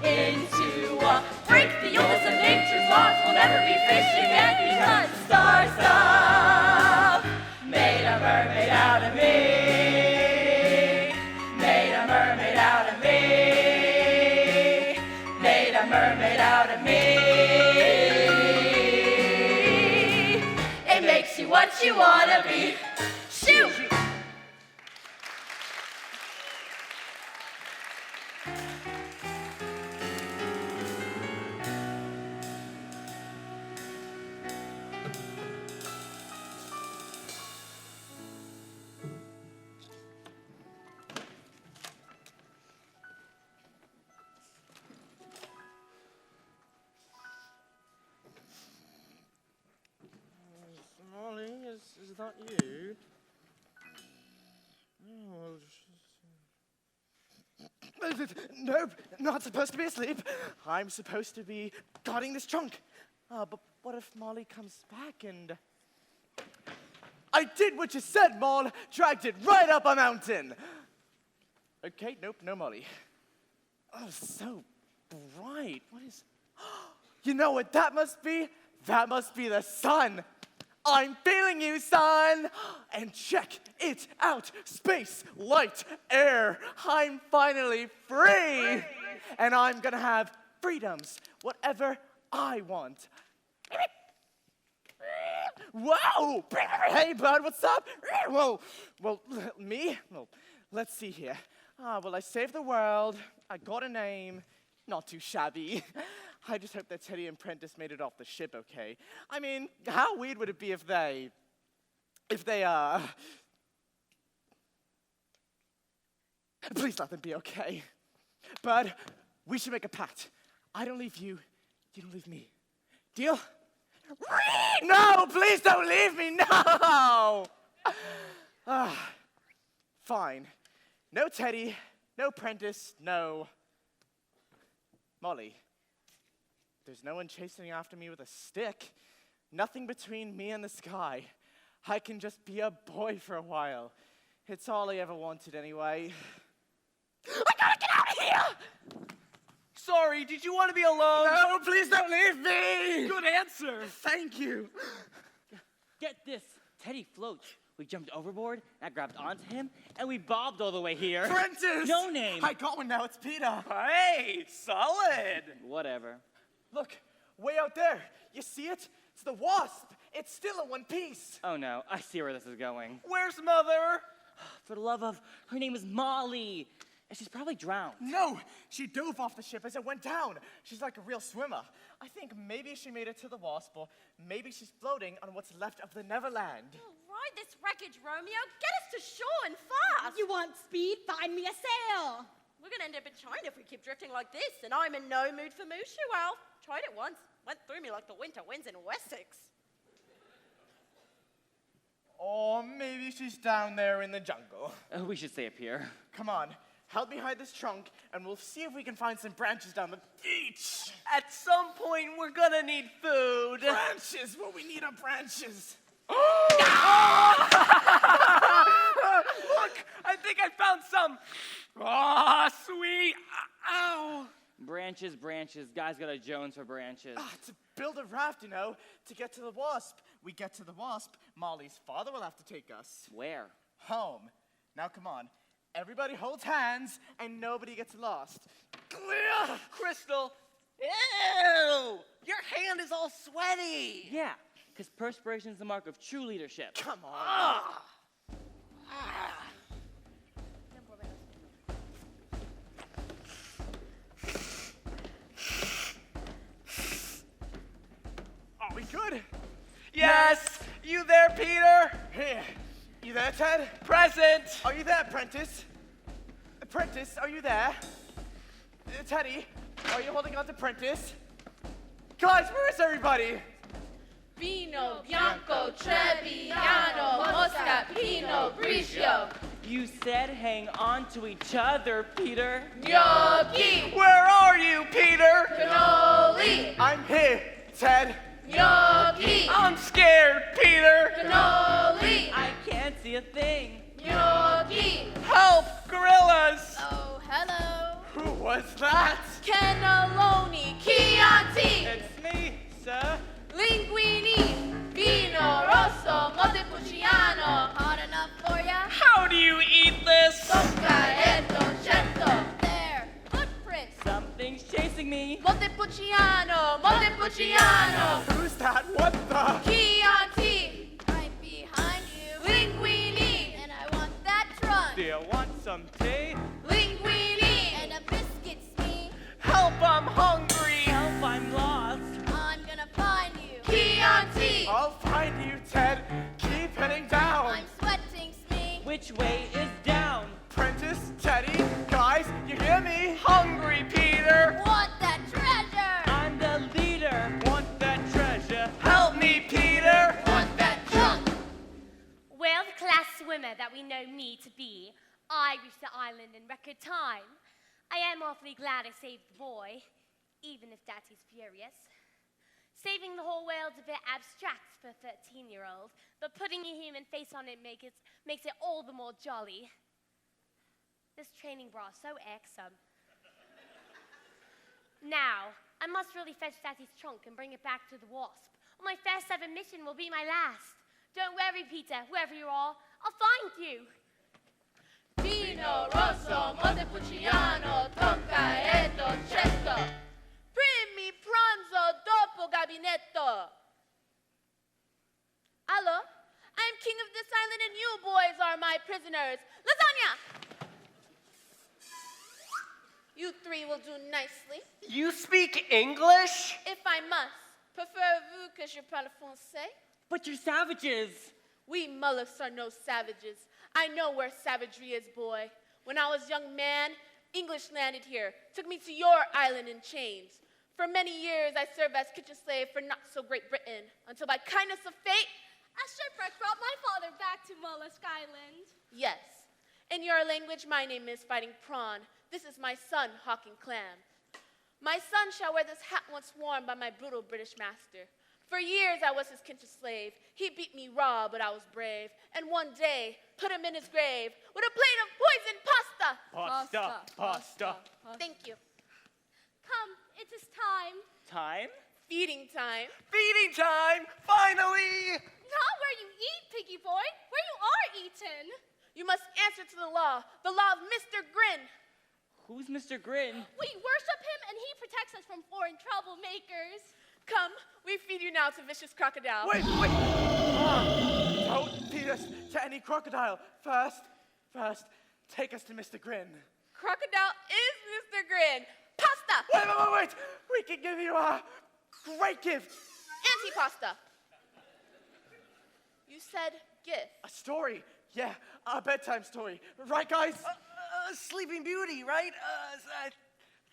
into a break the oldest of nature's laws. We'll never be fish again because star stuff made a mermaid out of me. Made a mermaid out of me. Made a mermaid out of me. It makes you what you wanna be. Shoot! Molly, is that you? Nope, not supposed to be asleep. I'm supposed to be guarding this trunk. But what if Molly comes back and... I did what you said, Maul. Dragged it right up a mountain. Okay, nope, no Molly. Oh, so bright. What is... You know what that must be? That must be the sun. I'm feeling you, son. And check it out. Space, light, air. I'm finally free. And I'm gonna have freedoms, whatever I want. Whoa! Hey, bud, what's up? Whoa. Well, me? Well, let's see here. Well, I saved the world. I got a name. Not too shabby. I just hope that Teddy and Prentice made it off the ship okay. I mean, how weird would it be if they, please let them be okay. Bud, we should make a pact. I don't leave you, you don't leave me. Deal? No, please don't leave me, no! Fine. No Teddy, no Prentice, no Molly. There's no one chasing after me with a stick. Nothing between me and the sky. I can just be a boy for a while. It's all I ever wanted anyway. I gotta get out of here! Sorry, did you want to be alone? No, please don't leave me! Good answer. Thank you. Get this, Teddy floats. We jumped overboard, I grabbed onto him, and we bobbed all the way here. Prentice! No name. I got one now, it's Peter. Hey, solid. Whatever. Look, way out there. You see it? It's the wasp. It's still in one piece. Oh no, I see where this is going. Where's Mother? For the love of, her name is Molly. And she's probably drowned. No, she dove off the ship as it went down. She's like a real swimmer. I think maybe she made it to the wasp, or maybe she's floating on what's left of the Neverland. Ride this wreckage, Romeo. Get us to shore and fast. You want speed? Find me a sail. We're going to end up in China if we keep drifting like this, and I'm in no mood for Mushu. Well, tried it once. Went through me like the winter winds in Wessex. Or maybe she's down there in the jungle. We should stay up here. Come on, help me hide this trunk, and we'll see if we can find some branches down the beach. At some point, we're gonna need food. Branches? What we need are branches. Look, I think I found some. Ah, sweet. Ow. Branches, branches. Guys got a Jones for branches. To build a raft, you know, to get to the wasp. We get to the wasp, Molly's father will have to take us. Where? Home. Now come on. Everybody holds hands and nobody gets lost. Clear! Crystal. Ew! Your hand is all sweaty. Yeah, because perspiration is the mark of true leadership. Come on. Yes. You there, Peter? Here. You there, Ted? Present. Are you there, Prentice? Prentice, are you there? Teddy, are you holding on to Prentice? Guys, where is everybody? Vino, Bianco, Trebbiano, Mosca, Pinot, Grigio. You said hang on to each other, Peter. Gnocchi, Where are you, Peter? cannoli, I'm here, Ted. gnocchi, I'm scared, Peter. cannoli, I can't see a thing. gnocchi. Help, gorillas. Oh, hello. Who was that? Cannelloni, Chianti, It's me, sir. linguini, vino rosso, Montepulciano. Hot enough for ya? How do you eat this? Tocca e dolcetto, There. Footprints. Something's chasing me. Montepulciano, Montepulciano. Who's that? What the? Chianti, I'm behind you. linguini, And I want that trunk. Do you want some tea? linguini, And a biscuit scheme. Help, I'm hungry. Help, I'm lost. I'm gonna find you. Chianti, I'll find you, Ted. Keep heading down. I'm sweating, Smee. Which way is down? Prentice, Teddy, guys, you hear me? Hungry, Peter. Want that treasure. I'm the leader. Want that treasure? Help me, Peter. want that trunk. Well, the class swimmer that we know me to be, I reached the island in record time. I am awfully glad I saved the boy, even if Daddy's furious. Saving the whole world's a bit abstract for a 13-year-old, but putting a human face on it makes it all the more jolly. This training bra is so irksome. Now, I must really fetch Daddy's trunk and bring it back to the Wasp, or my first ever mission will be my last. Don't worry, Peter, whoever you are, I'll find you. Vino rosso, Montepulciano, tocca e dolcetto. Primi pranzo dopo gabinetto. Allo? I am king of this island and you boys are my prisoners. Lasagna! You three will do nicely. You speak English? If I must. Preferez-vous que je parle français? But you're savages. We mullocks are no savages. I know where savagery is, boy. When I was a young man, English landed here, took me to your island in chains. For many years, I served as kitchen slave for not-so-great Britain, until by kindness of fate, A shipwreck brought my father back to Mollusk Island. yes, in your language, my name is Fighting Prawn. This is my son, Hawking Clam. My son shall wear this hat once worn by my brutal British master. For years, I was his kitchen slave. He beat me raw, but I was brave. And one day, put him in his grave with a plate of poisoned pasta. Pasta. Thank you. Come, it is time. Time? Feeding time. Feeding time, finally! Not where you eat, piggy boy, where you are eaten. You must answer to the law of Mr. Grin. Who's Mr. Grin? We worship him and he protects us from foreign troublemakers. Come, we feed you now to vicious crocodile. Wait! Don't feed us to any crocodile. First, take us to Mr. Grin. Crocodile is Mr. Grin. Pasta! Wait! We can give you a great gift. Antipasta. You said gift. A story. Yeah, a bedtime story. Right, guys? Sleeping Beauty, right?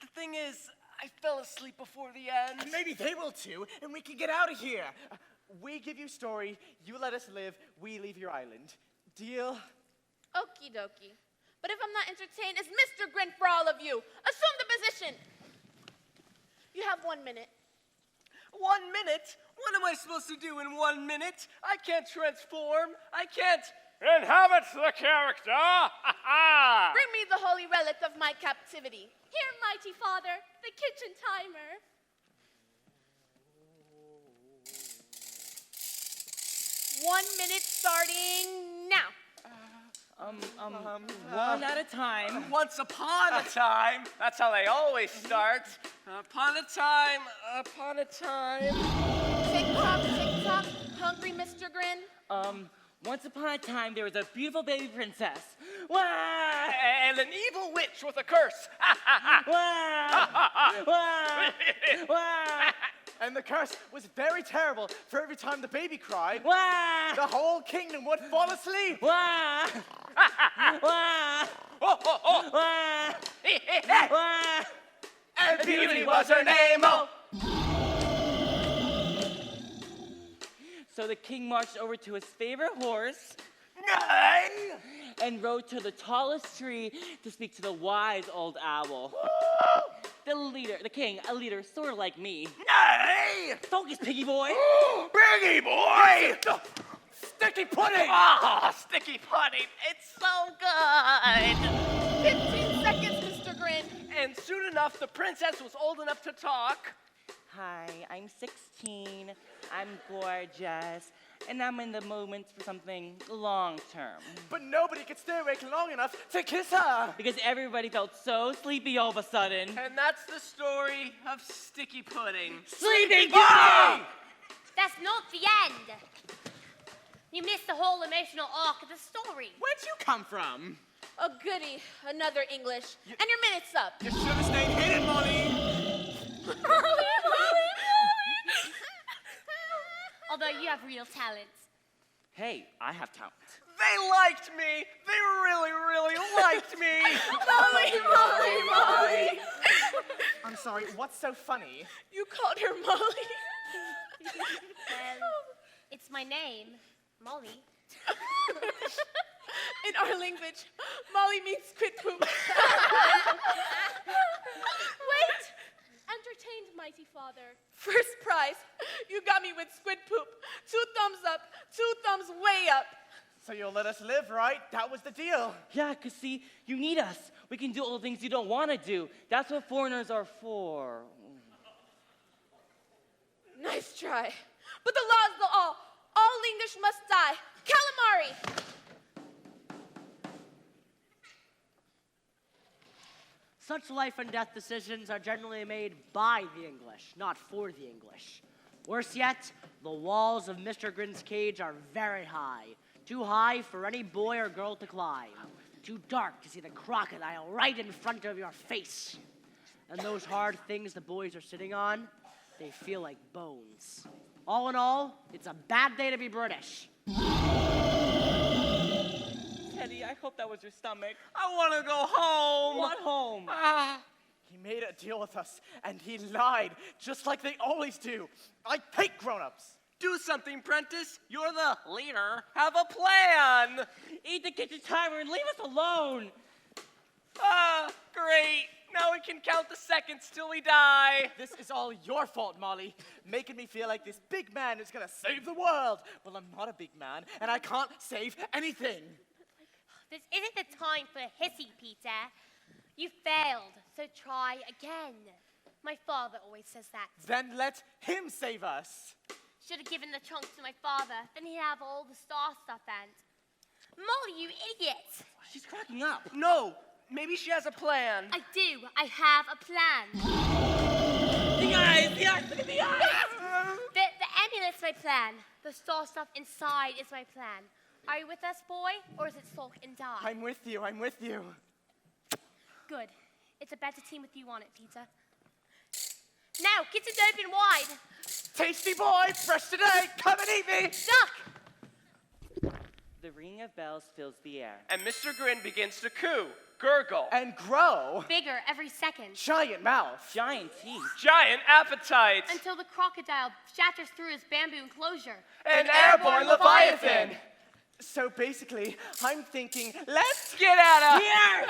The thing is, I fell asleep before the end. Maybe they will too, and we can get out of here. We give you story, you let us live, we leave your island. Deal? Okie dokie. But if I'm not entertained, it's Mr. Grin for all of you. Assume the position. You have 1 minute. 1 minute? What am I supposed to do in 1 minute? I can't transform. I can't inhabit the character. Bring me the holy relic of my captivity. Here, mighty father, the kitchen timer. One minute starting now. One at a time. Once upon a time. That's how they always start. Upon a time. Tick-tock, hungry Mr. Grin. Once upon a time, there was a beautiful baby princess. Wah! And an evil witch with a curse. Wah! Wah! Wah! And the curse was very terrible, for every time the baby cried, Wah! the whole kingdom would fall asleep. Wah! Wah! Wah! Wah! And Beauty was her name, oh. So the king marched over to his favorite horse Nay! and rode to the tallest tree to speak to the wise old owl. The king, a leader sort of like me. Nay! Focus, piggy boy. Piggy boy! Sticky pudding! Ah, sticky pudding. It's so good. 15 seconds, Mr. Grin. And soon enough, the princess was old enough to talk. Hi, I'm 16. I'm gorgeous. And I'm in the moment for something long-term. But nobody could stay awake long enough to kiss her. Because everybody felt so sleepy all of a sudden. And that's the story of sticky pudding. Sleeping Ah! That's not the end. You missed the whole emotional arc of the story. Where'd you come from? Oh, goody. Another English. And your minute's up. You should have stayed hidden, Molly. Although you have real talent. Hey, I have talent. They liked me. They really, really liked me. Molly. I'm sorry, what's so funny? You called her Molly. It's my name, Molly. In our language, Molly means squid poop. Wait! Entertained, mighty father. First prize. You got me with squid poop. 2 thumbs up, 2 thumbs way up. So you'll let us live, right? That was the deal. Yeah, because see, you need us. We can do all the things you don't want to do. That's what foreigners are for. Nice try. But the law is the all. All English must die. Calamari! Such life and death decisions are generally made by the English, not for the English. Worse yet, the walls of Mr. Grin's cage are very high. Too high for any boy or girl to climb. Too dark to see the crocodile right in front of your face. And those hard things the boys are sitting on, they feel like bones. All in all, it's a bad day to be British. Teddy, I hope that was your stomach. I want to go home. What home? He made a deal with us, and he lied, just like they always do. I hate grown-ups. Do something, Prentice. You're the leader. Have a plan. Eat the kitchen timer and leave us alone. Ah, great. Now we can count the seconds till we die. This is all your fault, Molly, making me feel like this big man is gonna save the world. Well, I'm not a big man, and I can't save anything. This isn't the time for hissy, Peter. You failed, so try again. My father always says that. Then let him save us. Should have given the trunk to my father, then he'd have all the star stuff and... Molly, you idiot! She's cracking up. No, maybe she has a plan. I do. I have a plan. The eyes! The eyes! Look at the eyes! The amulet's my plan. The star stuff inside is my plan. Are you with us, boy, or is it sulk and die? I'm with you, I'm with you. Good. It's a better team with you on it, Peter. Now, kitchen's open wide. Tasty boy, fresh today, come and eat me. Duck! The ringing of bells fills the air. And Mr. Grin begins to coo, gurgle, And grow. Bigger every second. Giant mouth. Giant teeth. giant appetite, Until the crocodile shatters through his bamboo enclosure. an airborne leviathan. So basically, I'm thinking, let's Get out of Here!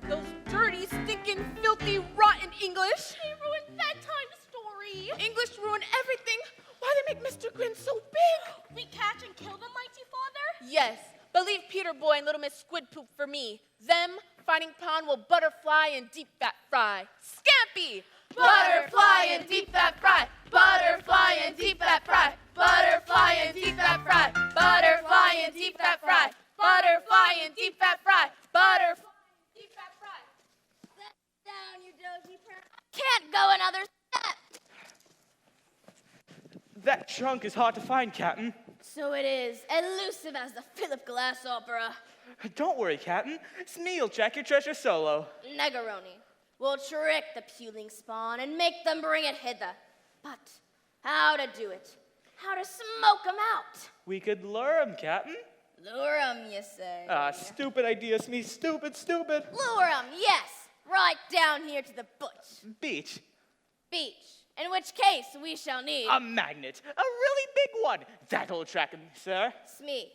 Those dirty, stinking, filthy, rotten English. They ruined bedtime story. English ruin everything. Why they make Mr. Grin so big? We catch and kill them, mighty father? Yes, but leave Peter Boy and Little Miss Squid Poop for me. Them, Fighting Pond will butterfly and deep fat fry. Scampy! Butterfly and deep fat fry. Butterfly and deep fat fry. Butterfly and deep fat fry. Butterfly and deep fat fry. Butterfly and deep fat fry. Butterfly and deep fat fry. Sit down, you dozy prince. Can't go another step. That trunk is hard to find, Captain. So it is, elusive as the Philip Glass opera. Don't worry, Captain. It's me'll track your treasure solo. Negaroni. We'll trick the puling spawn and make them bring it hither. But how to do it? How to smoke 'em out? We could lure 'em, Captain. Lure 'em, you say? Stupid idea, Smee. Stupid. Lure 'em, yes. Right down here to the Beach. beach. In which case we shall need A magnet. A really big one. That'll attract 'em, sir. Smee,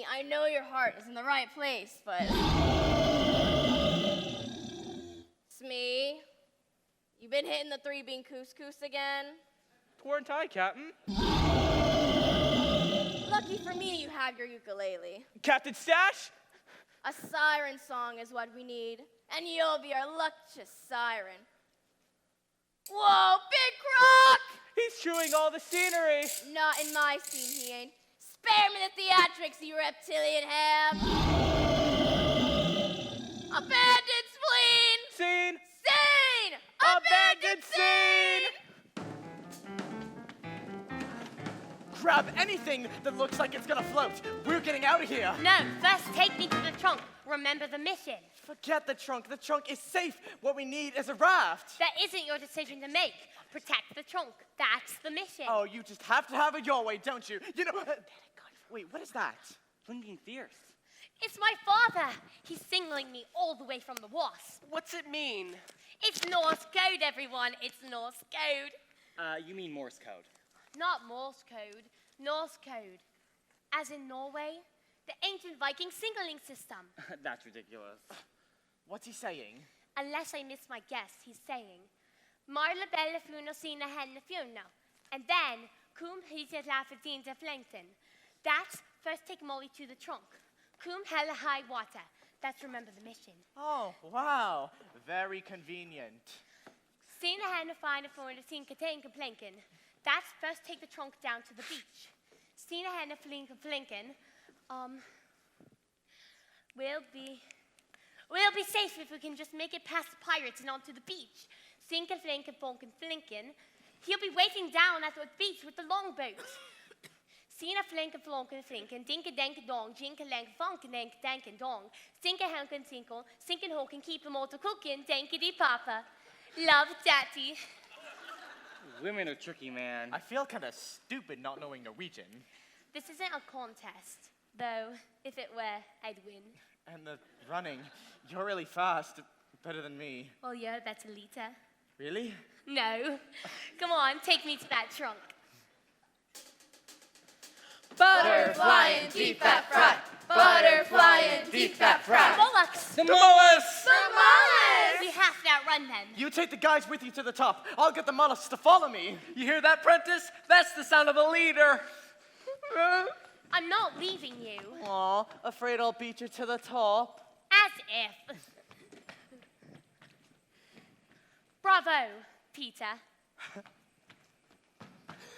I know your heart is in the right place, but Smee, you been hitting the 3-bean couscous again? Weren't I, Captain? Lucky for me you have your ukulele. Captain Stash? A siren song is what we need, and you'll be our luscious siren. Whoa, Big Croc! He's chewing all the scenery. Not in my scene, he ain't. Spare me the theatrics, you reptilian ham. Abandoned spleen! Scene! Scene! Abandoned scene! Grab anything that looks like it's gonna float. We're getting out of here. No, first take me to the trunk. Remember the mission. Forget the trunk. The trunk is safe. What we need is a raft. That isn't your decision to make. Protect the trunk. That's the mission. Oh, you just have to have it your way, don't you? You know. Wait, what is that? Blinking fierce. It's my father. He's signaling me all the way from the wasp. What's it mean? It's Norse code, everyone. It's Norse code. You mean Morse code. Not Morse code. Norse code. As in Norway, the ancient Viking signaling system. That's ridiculous. What's he saying? Unless I miss my guess, he's saying, Marla bella funo sina henne funo. And then, cum hita la fatinta flankton. That's first take Molly to the trunk. Cum hella high water. That's remember the mission. Oh, wow. Very convenient. Sina henne fina for the tinka tanka planken. That's first take the trunk down to the beach. Sina henne flinken. We'll be safe if we can just make it past the pirates and onto the beach. Sinken flinken fonken flinken. He'll be waiting down at the beach with the longboat. Sina flinken flonken flinken. Dinka danka dong. Jinka lank fonken dank danken dong. Sinken hanken tinkle. Sinken hoken keep him all to cooking. Dankity papa. Love daddy. Women are tricky, man. I feel kind of stupid not knowing Norwegian. This isn't a contest, though if it were, I'd win. And the running. You're really fast. Better than me. Well, yeah, that's a liter. Really? No. Come on, take me to that trunk. Butterfly and deep fat fry. Butterfly and deep fat fry. Bullocks! The mollusks! We have to outrun them. You take the guys with you to the top. I'll get the mollusks to follow me. You hear that, Prentice? That's the sound of a leader. I'm not leaving you. Aw, afraid I'll beat you to the top. As if. Bravo, Peter.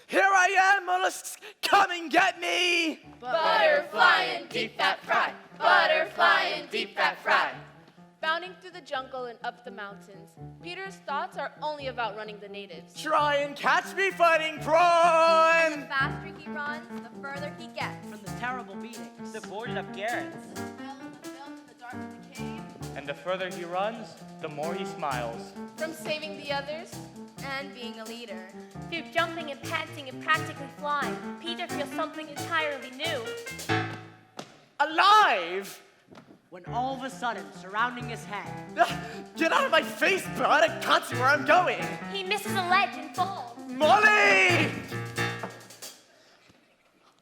Here I am, mollusks. Come and get me. Butterfly and deep fat fry. Butterfly and deep fat fry. Bounding through the jungle and up the mountains, Peter's thoughts are only about running the natives. Try and catch me fighting prawn. The faster he runs, the further he gets. From the terrible beatings. The boarded up garrets. The smell of the film in the dark of the cave. And the further he runs, the more he smiles. From saving the others. And being a leader. Through jumping and panting and practically flying, Peter feels something entirely new. Alive? When all of a sudden, surrounding his head, Get out of my face, bud. I can't see where I'm going. He misses a ledge and falls. Molly!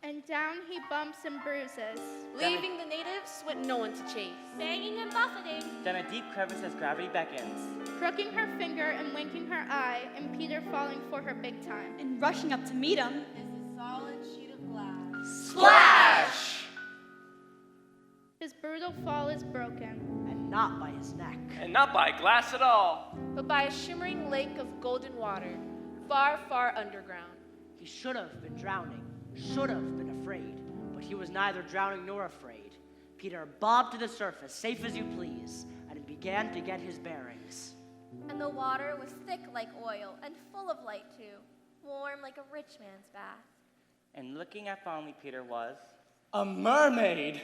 And down he bumps and bruises. Leaving the natives with no one to chase. Banging and buffeting. Then a deep crevice as gravity beckons. Crooking her finger and winking her eye, and Peter falling for her big time. And rushing up to meet him. Is a solid sheet of glass. Splash! His brutal fall is broken. and not by his neck. And not by glass at all. But by a shimmering lake of golden water, far, far underground. He should have been drowning, should have been afraid, but he was neither drowning nor afraid. Peter bobbed to the surface, safe as you please, and he began to get his bearings. And the water was thick like oil and full of light too, warm like a rich man's bath. And looking at fondly Peter was a mermaid.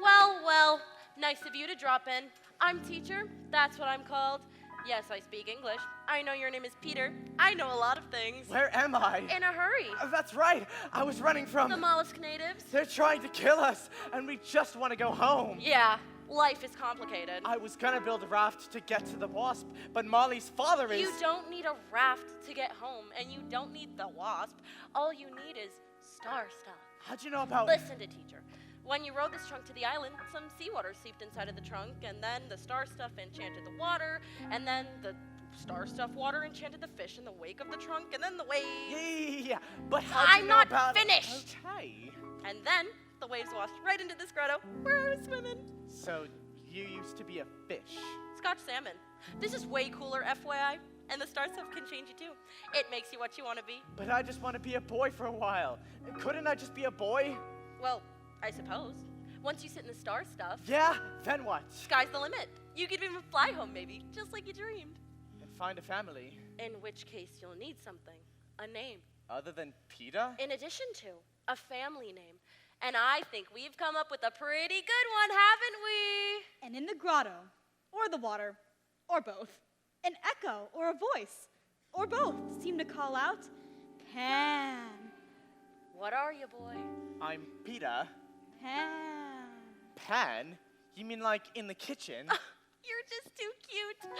Well, well, nice of you to drop in. I'm teacher, that's what I'm called. Yes, I speak English. I know your name is Peter. I know a lot of things. Where am I? In a hurry. That's right. I was running from... The mollusk natives? They're trying to kill us, and we just want to go home. Yeah, life is complicated. I was gonna build a raft to get to the wasp, but Molly's father is... You don't need a raft to get home, and you don't need the wasp. All you need is star stuff. How'd you know about... Listen to teacher. When you rode this trunk to the island, some seawater seeped inside of the trunk, and then the star stuff enchanted the water, and then the star stuff water enchanted the fish in the wake of the trunk, and then the waves. Yeah, but how'd you know I'm not about... finished. Okay. And then the waves washed right into this grotto where I was swimming. So you used to be a fish. Scotch salmon. This is way cooler, FYI. And the star stuff can change you too. It makes you what you want to be. But I just want to be a boy for a while. Couldn't I just be a boy? Well, I suppose. Once you sit in the star stuff, Yeah, then what? sky's the limit. You could even fly home, maybe, just like you dreamed. And find a family. In which case, you'll need something. A name. Other than Peter? In addition to a family name. And I think we've come up with a pretty good one, haven't we? And in the grotto, or the water, or both, an echo or a voice, or both, seem to call out, Pan, What are you, boy? I'm Peter. Pan. Pan? You mean like in the kitchen? You're just too cute.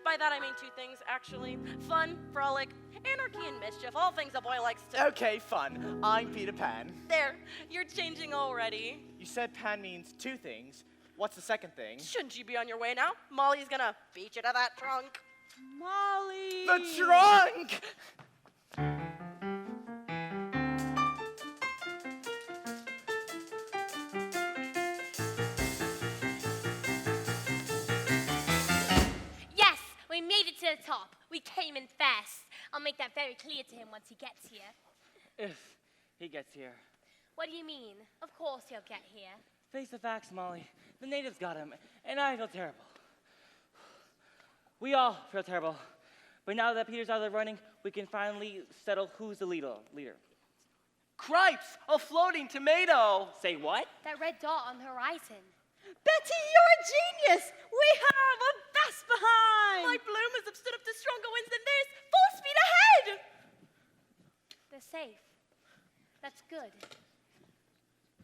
By that I mean two things, actually. Fun, frolic, anarchy, and mischief. All things a boy likes to... Okay, fun. I'm Peter Pan. There, you're changing already. You said Pan means two things. What's the second thing? Shouldn't you be on your way now? Molly's gonna beat you to that trunk. Molly. The trunk! Yes, we made it to the top. We came in fast. I'll make that very clear to him once he gets here. If he gets here. What do you mean? Of course he'll get here. Face the facts, Molly. The natives got him, and I feel terrible. We all feel terrible. But now that Peter's out of the running, we can finally settle who's the leader. Cripes, a floating tomato. Say what? That red dot on the horizon. Betty, you're a genius! We have a best behind! My bloomers have stood up to stronger winds than this. Full speed ahead! They're safe. That's good.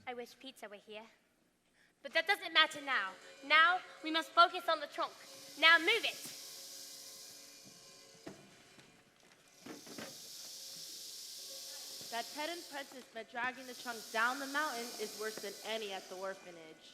I wish pizza were here. But that doesn't matter now. Now we must focus on the trunk. Now move it. That Ted and Prentice met dragging the trunk down the mountain is worse than any at the orphanage.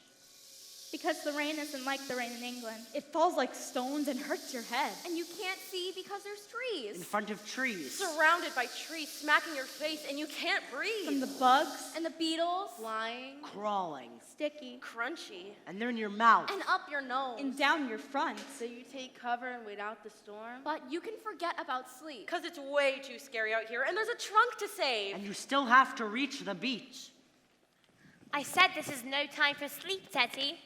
Because the rain isn't like the rain in England. It falls like stones and hurts your head. And you can't see because there's trees. In front of trees. Surrounded by trees smacking your face and you can't breathe. From the bugs. And the beetles. Flying. Crawling. Sticky. Crunchy. And they're in your mouth. And up your nose. And down your front. So you take cover and wait out the storm. But you can forget about sleep. Because it's way too scary out here and there's a trunk to save. And you still have to reach the beach. I said this is no time for sleep, Teddy.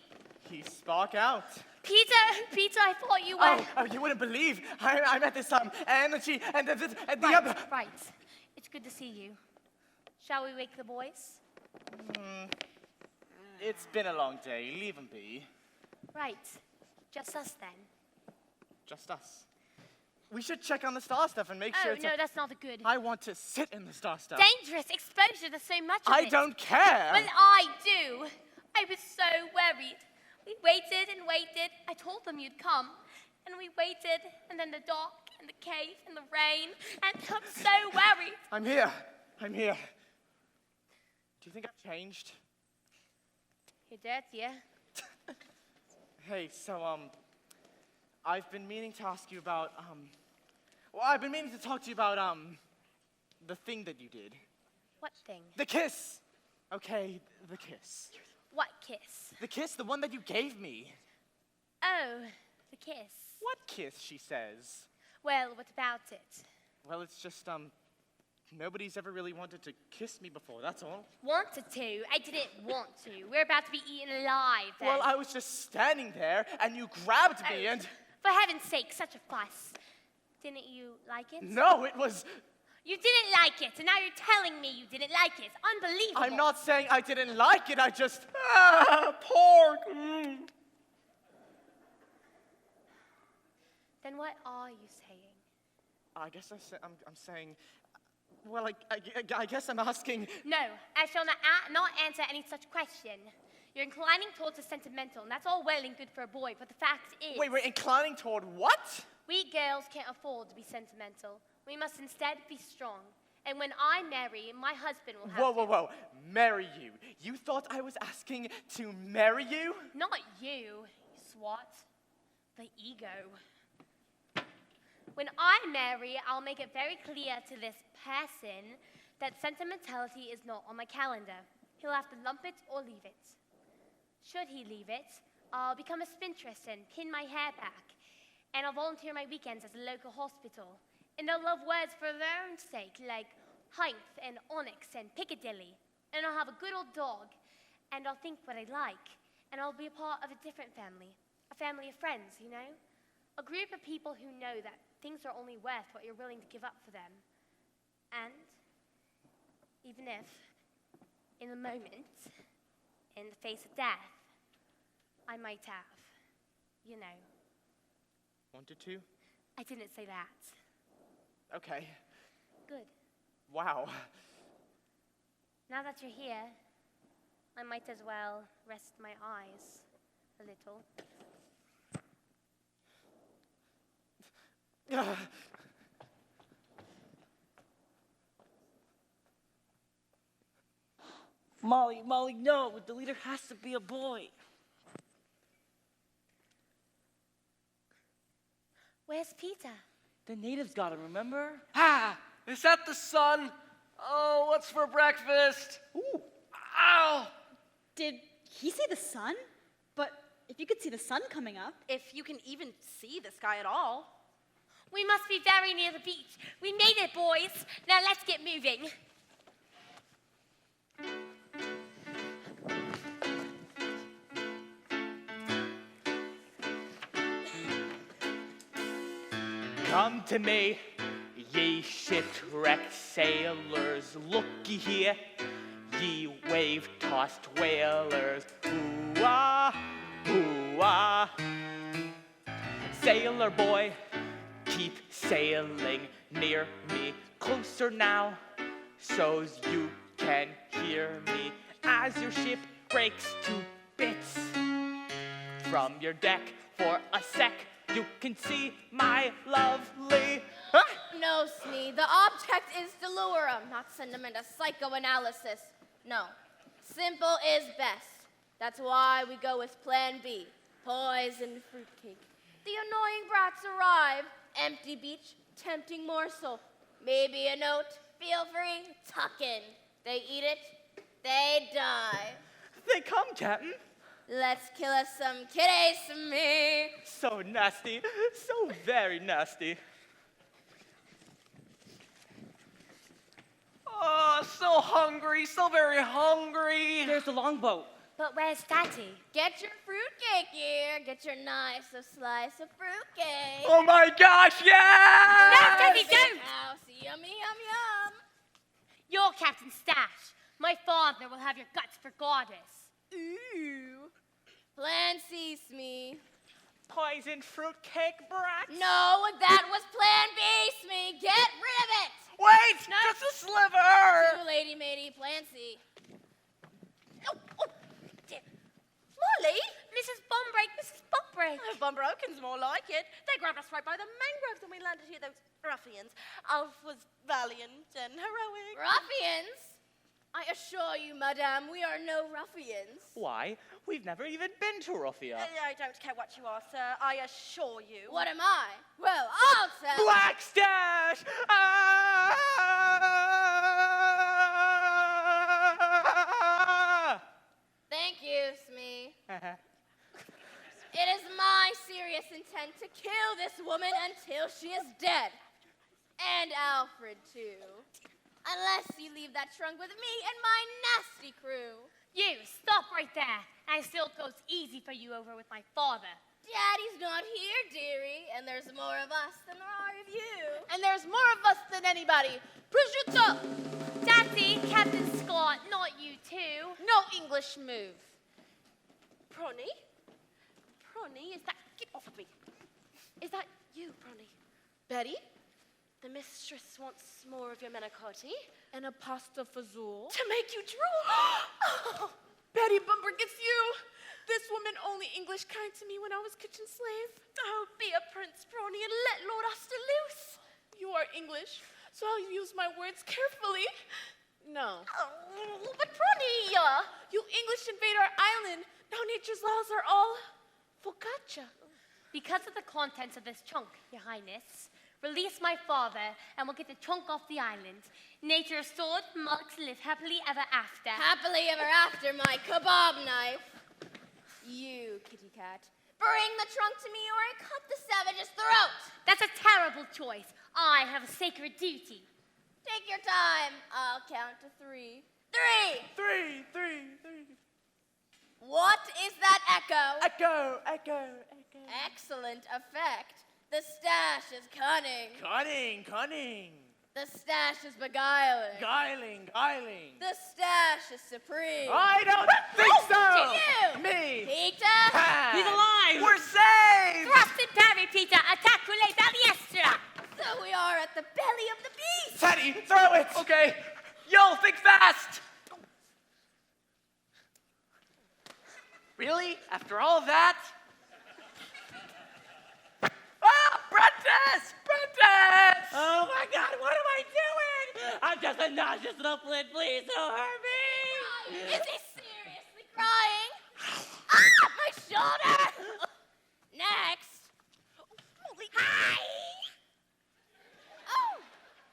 He spark out. Peter, I thought you were... Oh, you wouldn't believe. I met this energy and the right, other. right. It's good to see you. Shall we wake the boys? It's been a long day. Leave them be. Right. Just us then. Just us. We should check on the star stuff and make Oh, sure it's no, that's not good. I want to sit in the star stuff. Dangerous exposure, there's so much of I it. don't care. Well, I do. I was so worried. We waited and waited. I told them you'd come. And we waited, and then the dark, and the cave, and the rain, and I'm so worried. I'm here. Do you think I've changed? You're dirtier. Hey, so, I've been meaning to ask you about, I've been meaning to talk to you about, the thing that you did. What thing? The kiss. Okay, the kiss. What kiss? The kiss, the one that you gave me. Oh, the kiss. What kiss, she says. Well, what about it? Well, it's just, nobody's ever really wanted to kiss me before, that's all. Wanted to. I didn't want to. We're about to be eaten alive then. Well, I was just standing there, and you grabbed me, and... For heaven's sake, such a fuss. Didn't you like it? No, it was... You didn't like it, and now you're telling me you didn't like it. It's unbelievable. I'm not saying I didn't like it, I just... Pork. Then what are you saying? I guess I'm saying... Well, I guess I'm asking... No, I shall not answer any such question. You're inclining towards the sentimental, and that's all well and good for a boy, but the fact is... Wait, we're inclining toward what? We girls can't afford to be sentimental. We must instead be strong. And when I marry, my husband will have Whoa. Marry you. You thought I was asking to marry you? Not you swat. The ego. When I marry, I'll make it very clear to this person that sentimentality is not on my calendar. He'll have to lump it or leave it. Should he leave it, I'll become a spinstress and pin my hair back. And I'll volunteer my weekends at a local hospital. And I'll love words for their own sake, like Heinz and Onyx and Piccadilly. And I'll have a good old dog. And I'll think what I like. And I'll be a part of a different family. A family of friends, you know? A group of people who know that things are only worth what you're willing to give up for them. And even if, in a moment, in the face of death, I might have, you know. Wanted to? I didn't say that. Okay. Good. Wow. Now that you're here, I might as well rest my eyes a little. Molly, no. The leader has to be a boy. Where's Peter? The natives got him, remember? Is that the sun? Oh, what's for breakfast? Ooh. Ow! Did he see the sun? But if you could see the sun coming up. If you can even see the sky at all. We must be very near the beach. We made it, boys. Now let's get moving. Come to me, ye shipwrecked sailors, look ye here, ye wave-tossed whalers, hoo-ah, hoo-ah. Sailor boy, keep sailing near me, closer now, so's you can hear me as your ship breaks to bits. From your deck for a sec, you can see my lovely... No, Smee, the object is delirium, not sentiment of psychoanalysis. No, simple is best. That's why we go with Plan B, poison fruitcake. The annoying brats arrive, empty beach, tempting morsel. Maybe a note, feel free, tuck in. They eat it, they die. They come, Captain. Let's kill us some kitties, Smee. So nasty, so very nasty. Oh, so hungry, so very hungry. There's the longboat. But where's Daddy? Get your fruitcake here. Get your nice slice of fruitcake. Oh my gosh, yeah! No, Daddy, don't! House, yummy, yum, yum. You're Captain Stash. My father will have your guts for goddess. Ooh. Plan C, Smee. Poison fruitcake brat. No, that was Plan B, Smee. Get rid of it. Wait, just a sliver. Too lady, matey. Plan C. Oh, dear. Molly? Mrs. Bumbrake. Oh, Bumbroken's more like it. They grabbed us right by the mangroves when we landed here, those ruffians. Alf was valiant and heroic. Ruffians? I assure you, madame, we are no ruffians. Why? We've never even been to Ruffia. I don't care what you are, sir. I assure you. What am I? Well, I'll tell. Black Stash! Ah! Thank you, Smee. It is my serious intent to kill this woman until she is dead. And Alfred, too. Unless you leave that trunk with me and my nasty crew. You, stop right there. And still goes easy for you over with my father. Daddy's not here, dearie, and there's more of us than there are of you. And there's more of us than anybody. Prosciutto! Daddy, Captain Scott, not you too. No English move. Pronny? Pronny, is that... Get off of me. Is that you, Pronny? Betty? The mistress wants more of your manicotti. And a pasta fazool. To make you drool. Betty Bumbrick, it's you! This woman only English kind to me when I was kitchen slave. Oh, be a prince, Pronny, and let Lord Auster loose. You are English, so I'll use my words carefully. No. Oh, but Pronny, You English invade our island. Now nature's laws are all focaccia. Because of the contents of this trunk, Your Highness, release my father and we'll get the trunk off the island. Nature restored, monarchs live happily ever after. Happily ever after, my kebab knife. You, kitty cat, bring the trunk to me or I cut the savage's throat. That's a terrible choice. I have a sacred duty. Take your time. I'll count to 3. 3! 3. What is that echo? Echo. Excellent effect. The stash is cunning. Cunning. The stash is beguiling. Guiling. The stash is supreme. I don't think so! To you! Me! Peter! He's alive! We're saved! Thrust and parry, Peter. Attack relay baliestra. So we are at the belly of the beast. Teddy, throw it! Okay. Yo, think fast! Really? After all of that? Ah, Prentice! Oh my God, what am I doing? I'm just a nauseous little flint, please don't hurt me! Is he seriously crying? Ah, my shoulder! Next. Hi! Oh,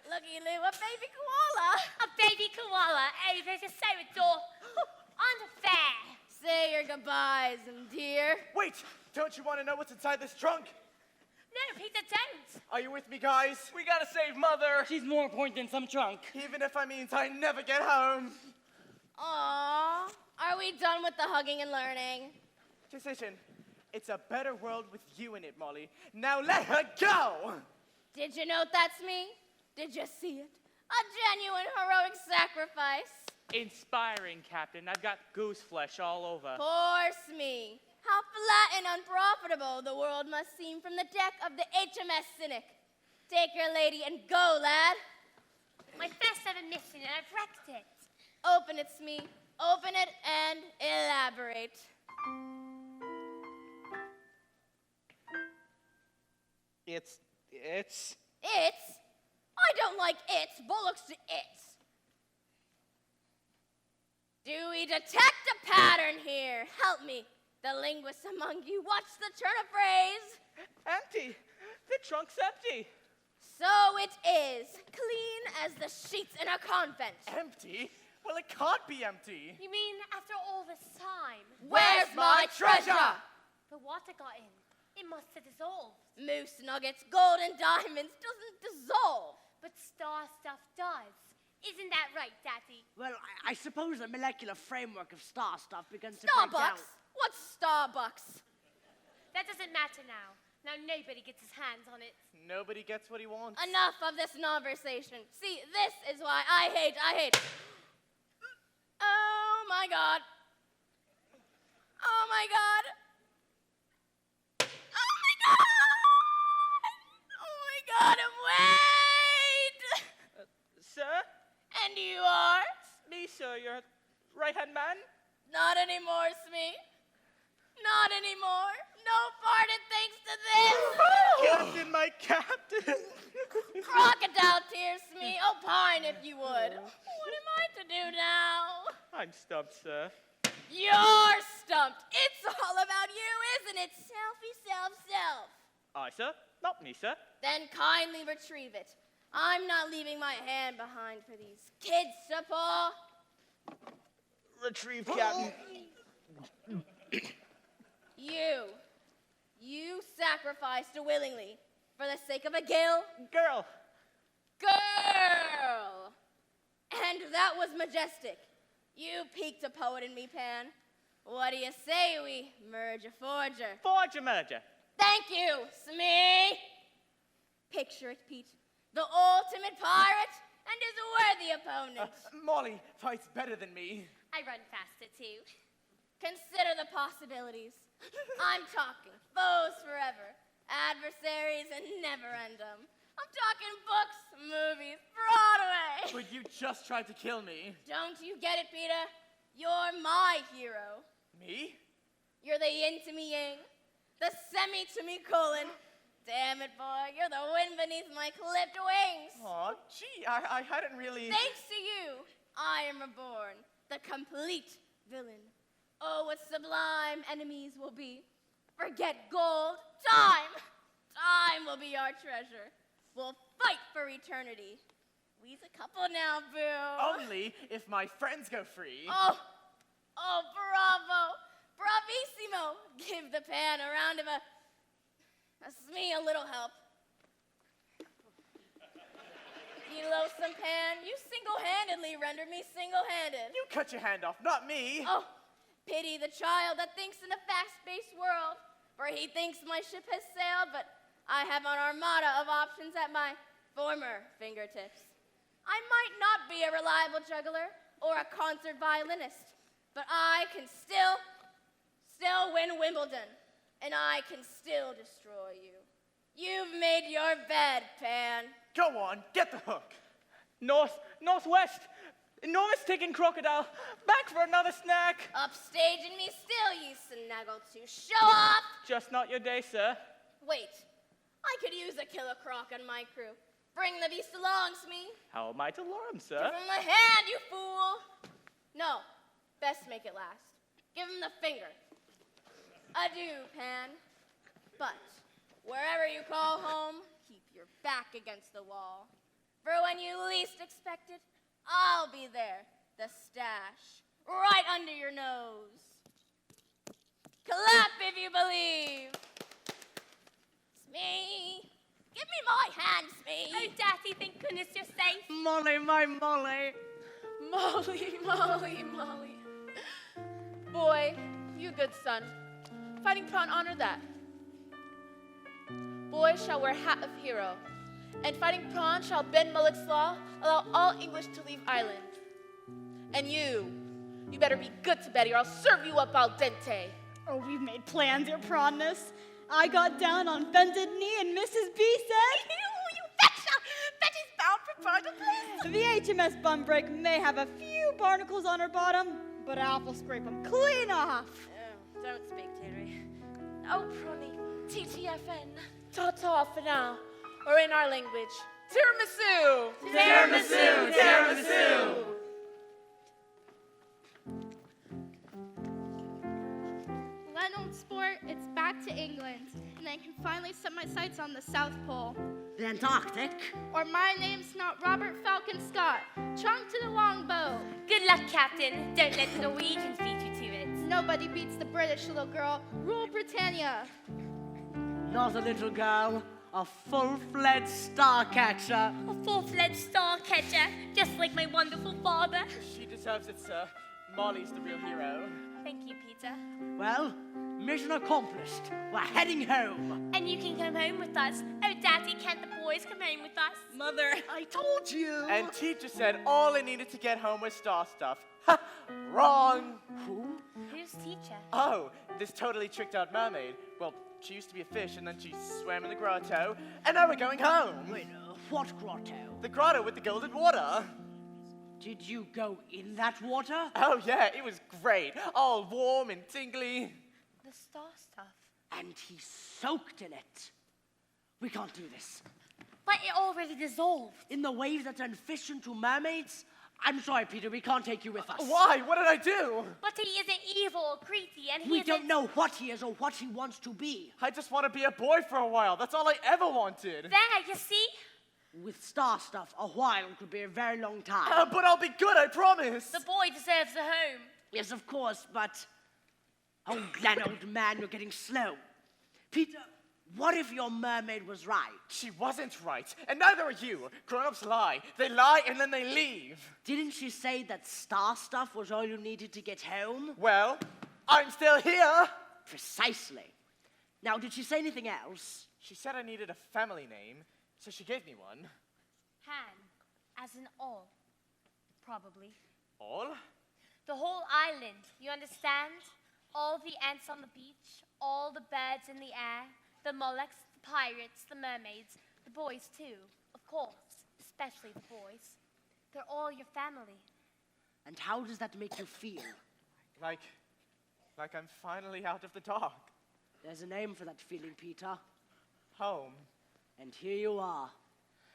looky-loo, a baby koala. A baby koala. Hey, there's a sailor door. Unfair. Say your goodbyes, dear. Wait! Don't you want to know what's inside this trunk? No, Peter, don't. Are you with me, guys? We gotta save Mother. She's more important than some trunk. Even if I means I never get home. Aww. Are we done with the hugging and learning? Decision. It's a better world with you in it, Molly. Now let her go! Did you note that's me? Did you see it? A genuine heroic sacrifice. Inspiring, Captain. I've got goose flesh all over. Force me. How flat and unprofitable the world must seem from the deck of the HMS Cynic. Take your lady and go, lad. My first ever mission, and I've wrecked it. Open it, Smee. Open it and elaborate. It's... It's? I don't like it's. Bollocks to it's. Do we detect a pattern here? Help me. The linguists among you, what's the turn of phrase? empty. The trunk's empty. So it is, clean as the sheets in a convent. Empty? Well, it can't be empty. You mean after all this time? Where's my treasure? The water got in. It must have dissolved. Moose nuggets, gold and diamonds doesn't dissolve. But star stuff does. Isn't that right, Daddy? Well, I suppose the molecular framework of star stuff begins to break down. Starbucks? What's Starbucks? That doesn't matter now. Now nobody gets his hands on it. Nobody gets what he wants. Enough of this conversation. See, this is why I hate. Oh my God. Oh my God. Oh my God. Oh my God, wait. Sir? And you are? Me, sir, your right-hand man? Not anymore, Smee. Not anymore. No pardon thanks to this. Captain, my captain. Crocodile tears, Smee. Opine if you would. What am I to do now? I'm stumped, sir. You're stumped. It's all about you, isn't it? Selfie, self. I, sir? Not me, sir. Then kindly retrieve it. I'm not leaving my hand behind for these kids to paw. Retrieve, Captain. You sacrificed willingly for the sake of a girl. Girl. And that was majestic. You piqued a poet in me, Pan. What do you say we merge a forger? Forger merger. Thank you, Smee. Picture it, Pete. The ultimate pirate and his worthy opponent. Molly fights better than me. I run faster too. Consider the possibilities. I'm talking foes forever, adversaries and never end 'em. I'm talking books, movies, Broadway. But you just tried to kill me. Don't you get it, Peter? You're my hero. Me? You're the yin to me yang, the semi to me colon. Damn it, boy, you're the wind beneath my clipped wings. Aw, gee, I hadn't really... Thanks to you, I am reborn, the complete villain. Oh, what sublime enemies will be. Forget gold, time. Time will be our treasure. We'll fight for eternity. We's a couple now, boo. Only if my friends go free. Oh, bravo. Bravissimo. Give the Pan a round of Smee a little help. You loathsome Pan, you single-handedly rendered me single-handed. You cut your hand off, not me. Oh, pity the child that thinks in a fast-paced world, for he thinks my ship has sailed, but I have an armada of options at my former fingertips. I might not be a reliable juggler or a concert violinist, but I can still win Wimbledon, and I can still destroy you. You've made your bed, Pan. Go on, get the hook. Northwest. Enormous ticking crocodile. Back for another snack. Upstaging me still, you snaggle to show off. Just not your day, sir. Wait, I could use a killer croc on my crew. Bring the beast along, Smee. How am I to lure him, sir? Give him a hand, you fool. No, best make it last. Give him the finger. Adieu, Pan. But wherever you call home, keep your back against the wall. For when you least expect it, I'll be there, the stash, right under your nose. Clap if you believe. Smee. Give me my hand, Smee. Oh, Daddy, thank goodness you're safe. Molly, my Molly. Molly. Boy, you good son. Fighting Prawn, honor that. Boy shall wear hat of hero, and Fighting Prawn shall bend Mullet's law, allow all English to leave island. And you better be good to Betty, or I'll serve you up al dente. Oh, we've made plans, your prawnness. I got down on bended knee and Mrs. B said... You betcha! Betty's bound for bridal bliss. The HMS Bumbrake may have a few barnacles on her bottom, but Alf will scrape them clean off. Oh, don't speak, Terry. Oh, Pronny, TTFN. Ta-ta for now, or in our language, tiramisu. Tiramisu, tiramisu. Leonard Sport, it's back to England, and I can finally set my sights on the South Pole. The Antarctic. Or my name's not Robert Falcon Scott. Trunk to the longbow. Good luck, Captain. Don't let the Norwegians beat you to it. Nobody beats the British, little girl. Rule Britannia. Not a little girl, a full-fledged Starcatcher. A full-fledged Starcatcher, just like my wonderful father. She deserves it, sir. Molly's the real hero. Thank you, Peter. Well, mission accomplished. We're heading home. And you can come home with us. Oh, Daddy, can't the boys come home with us? Mother, I told you. And teacher said all I needed to get home was star stuff. Ha! Wrong. Who? Who's teacher? Oh, this totally tricked out mermaid. Well, she used to be a fish, and then she swam in the grotto, and now we're going home. Wait, what grotto? The grotto with the golden water. Did you go in that water? Oh, yeah, it was great. All warm and tingly. The star stuff. And he soaked in it. We can't do this. But it already dissolved. In the waves that turn fish into mermaids? I'm sorry, Peter, we can't take you with us. Why? What did I do? But he isn't evil or greedy, and he We isn't... don't know what he is or what he wants to be. I just want to be a boy for a while. That's all I ever wanted. There, you see? With star stuff, a while could be a very long time. But I'll be good, I promise. The boy deserves a home. Yes, of course, but... Oh, Glenn, old man, you're getting slow. Peter, What if your mermaid was right? She wasn't right, and neither are you. Grown-ups lie. They lie and then they leave. Didn't she say that star stuff was all you needed to get home? Well, I'm still here. Precisely. Now, did she say anything else? She said I needed a family name, so she gave me one. Han, as in all, probably. All? The whole island, you understand? All the ants on the beach, all the birds in the air, the mollusks, the pirates, the mermaids, the boys too, of course, especially the boys. They're all your family. And how does that make you feel? Like I'm finally out of the dark. There's a name for that feeling, Peter. Home. And here you are.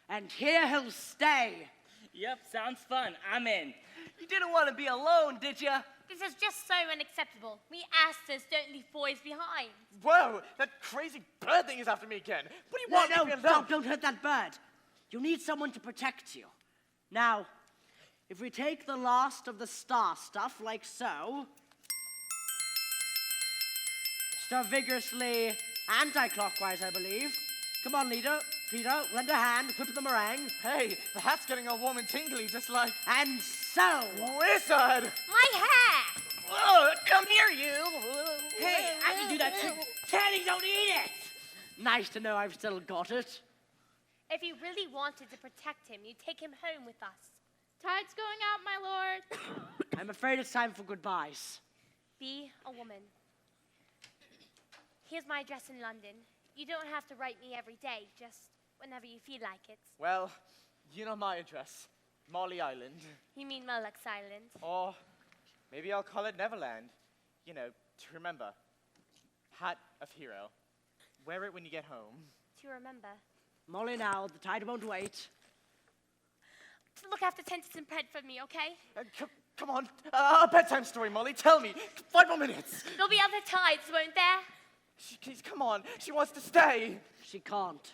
And here he'll stay. Yep, sounds fun. I'm in. You didn't want to be alone, did you? This is just so unacceptable. We Asters don't leave boys behind. Whoa, that crazy bird thing is after me again. What do you want? Leave me alone. Don't hurt that bird. You need someone to protect you. Now, if we take the last of the star stuff, like so, stir vigorously anti-clockwise, I believe. Come on, leader. Peter, lend a hand, whip the meringue. Hey, the hat's getting all warm and tingly, just like... And so... Wizard! My hair! Whoa, come here, you. Hey, I can do that too. Teddy, don't eat it! Nice to know I've still got it. If you really wanted to protect him, you'd take him home with us. Tide's going out, my lord. I'm afraid it's time for goodbyes. Be a woman. Here's my address in London. You don't have to write me every day, just whenever you feel like it. Well, you know my address. Molly Island. You mean Moloch Island? Or maybe I'll call it Neverland. You know, to remember. Hat of Hero. Wear it when you get home. To remember. Molly now, the tide won't wait. To look after Tennyson Pred for me, okay? Come on. A bedtime story, Molly. Tell me. 5 more minutes. There'll be other tides, won't there? Please, come on. She wants to stay. She can't.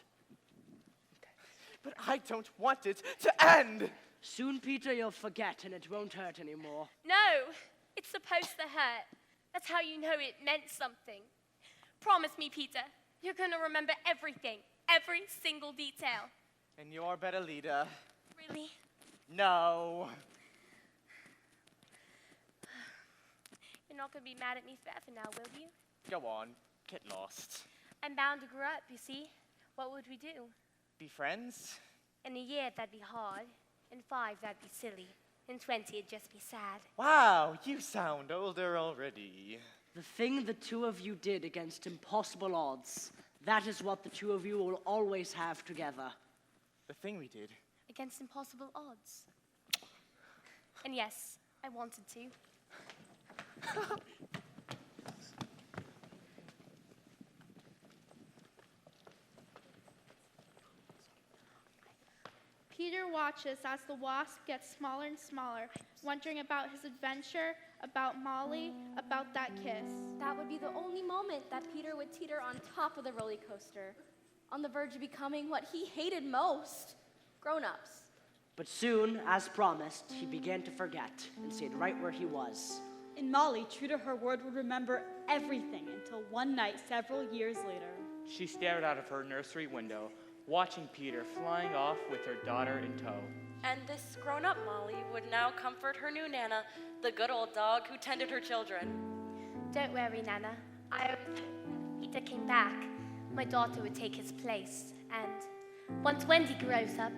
But I don't want it to end. Soon, Peter, you'll forget and it won't hurt anymore. No, it's supposed to hurt. That's how you know it meant something. Promise me, Peter, you're going to remember everything, every single detail. And you're a better leader. Really? No. You're not going to be mad at me forever now, will you? Go on. Get lost. I'm bound to grow up, you see. What would we do? Be friends? In a year, that'd be hard. In 5, that'd be silly. In 20, it'd just be sad. Wow, you sound older already. The thing the two of you did against impossible odds, that is what the two of you will always have together. The thing we did? Against impossible odds. And yes, I wanted to. Peter watches as the wasp gets smaller and smaller, wondering about his adventure, about Molly, about that kiss. That would be the only moment that Peter would teeter on top of the roller coaster, on the verge of becoming what he hated most, grown-ups. But soon, as promised, he began to forget and stayed right where he was. And Molly, true to her word, would remember everything until one night several years later. She stared out of her nursery window, watching Peter flying off with her daughter in tow. And this grown-up Molly would now comfort her new Nana, the good old dog who tended her children. Don't worry, Nana. Peter came back. My daughter would take his place. And once Wendy grows up,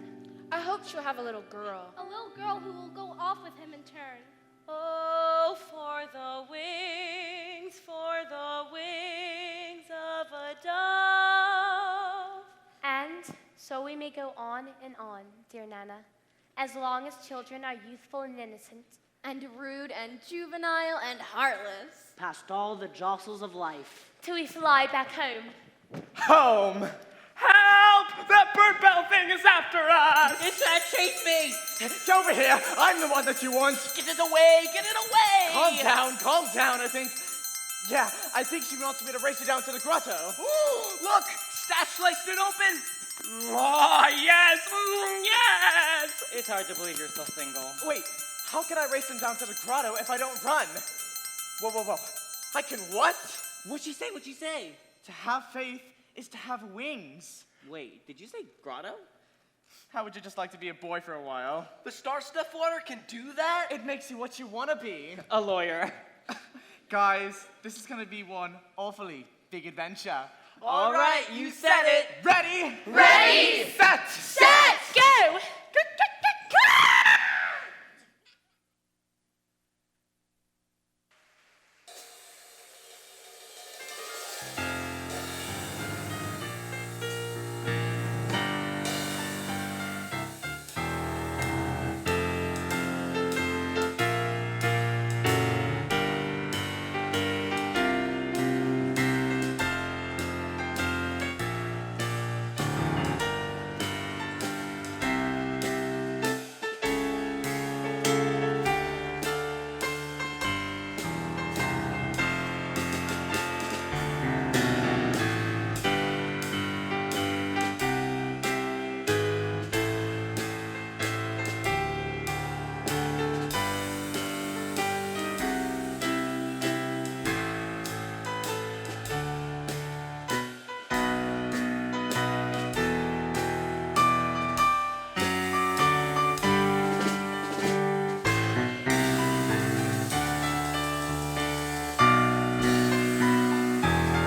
I hope she'll have a little girl. A little girl who will go off with him in turn. Oh, for the wings of a dove. and so we may go on and on, dear Nana, as long as children are youthful and innocent. And rude and juvenile and heartless. Past all the jostles of life. Till we fly back home. Home! Help! That bird bell thing is after us! It's that chase me! Get over here! I'm the one that you want! Get it away! Get it away! Calm down, I think. Yeah, I think she wants me to race you down to the grotto. Look! Stash sliced it open! Oh, yes! Yes! It's hard to believe you're still single. Wait, how can I race him down to the grotto if I don't run? Whoa. I can what? What'd she say? To have faith is to have wings. Wait, did you say grotto? How would you just like to be a boy for a while? The star stuff water can do that? It makes you what you want to be. A lawyer. Guys, this is going to be one awfully big adventure. All right, you said it. Ready? Ready! Set! Set! Go!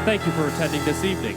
Thank you for attending this evening.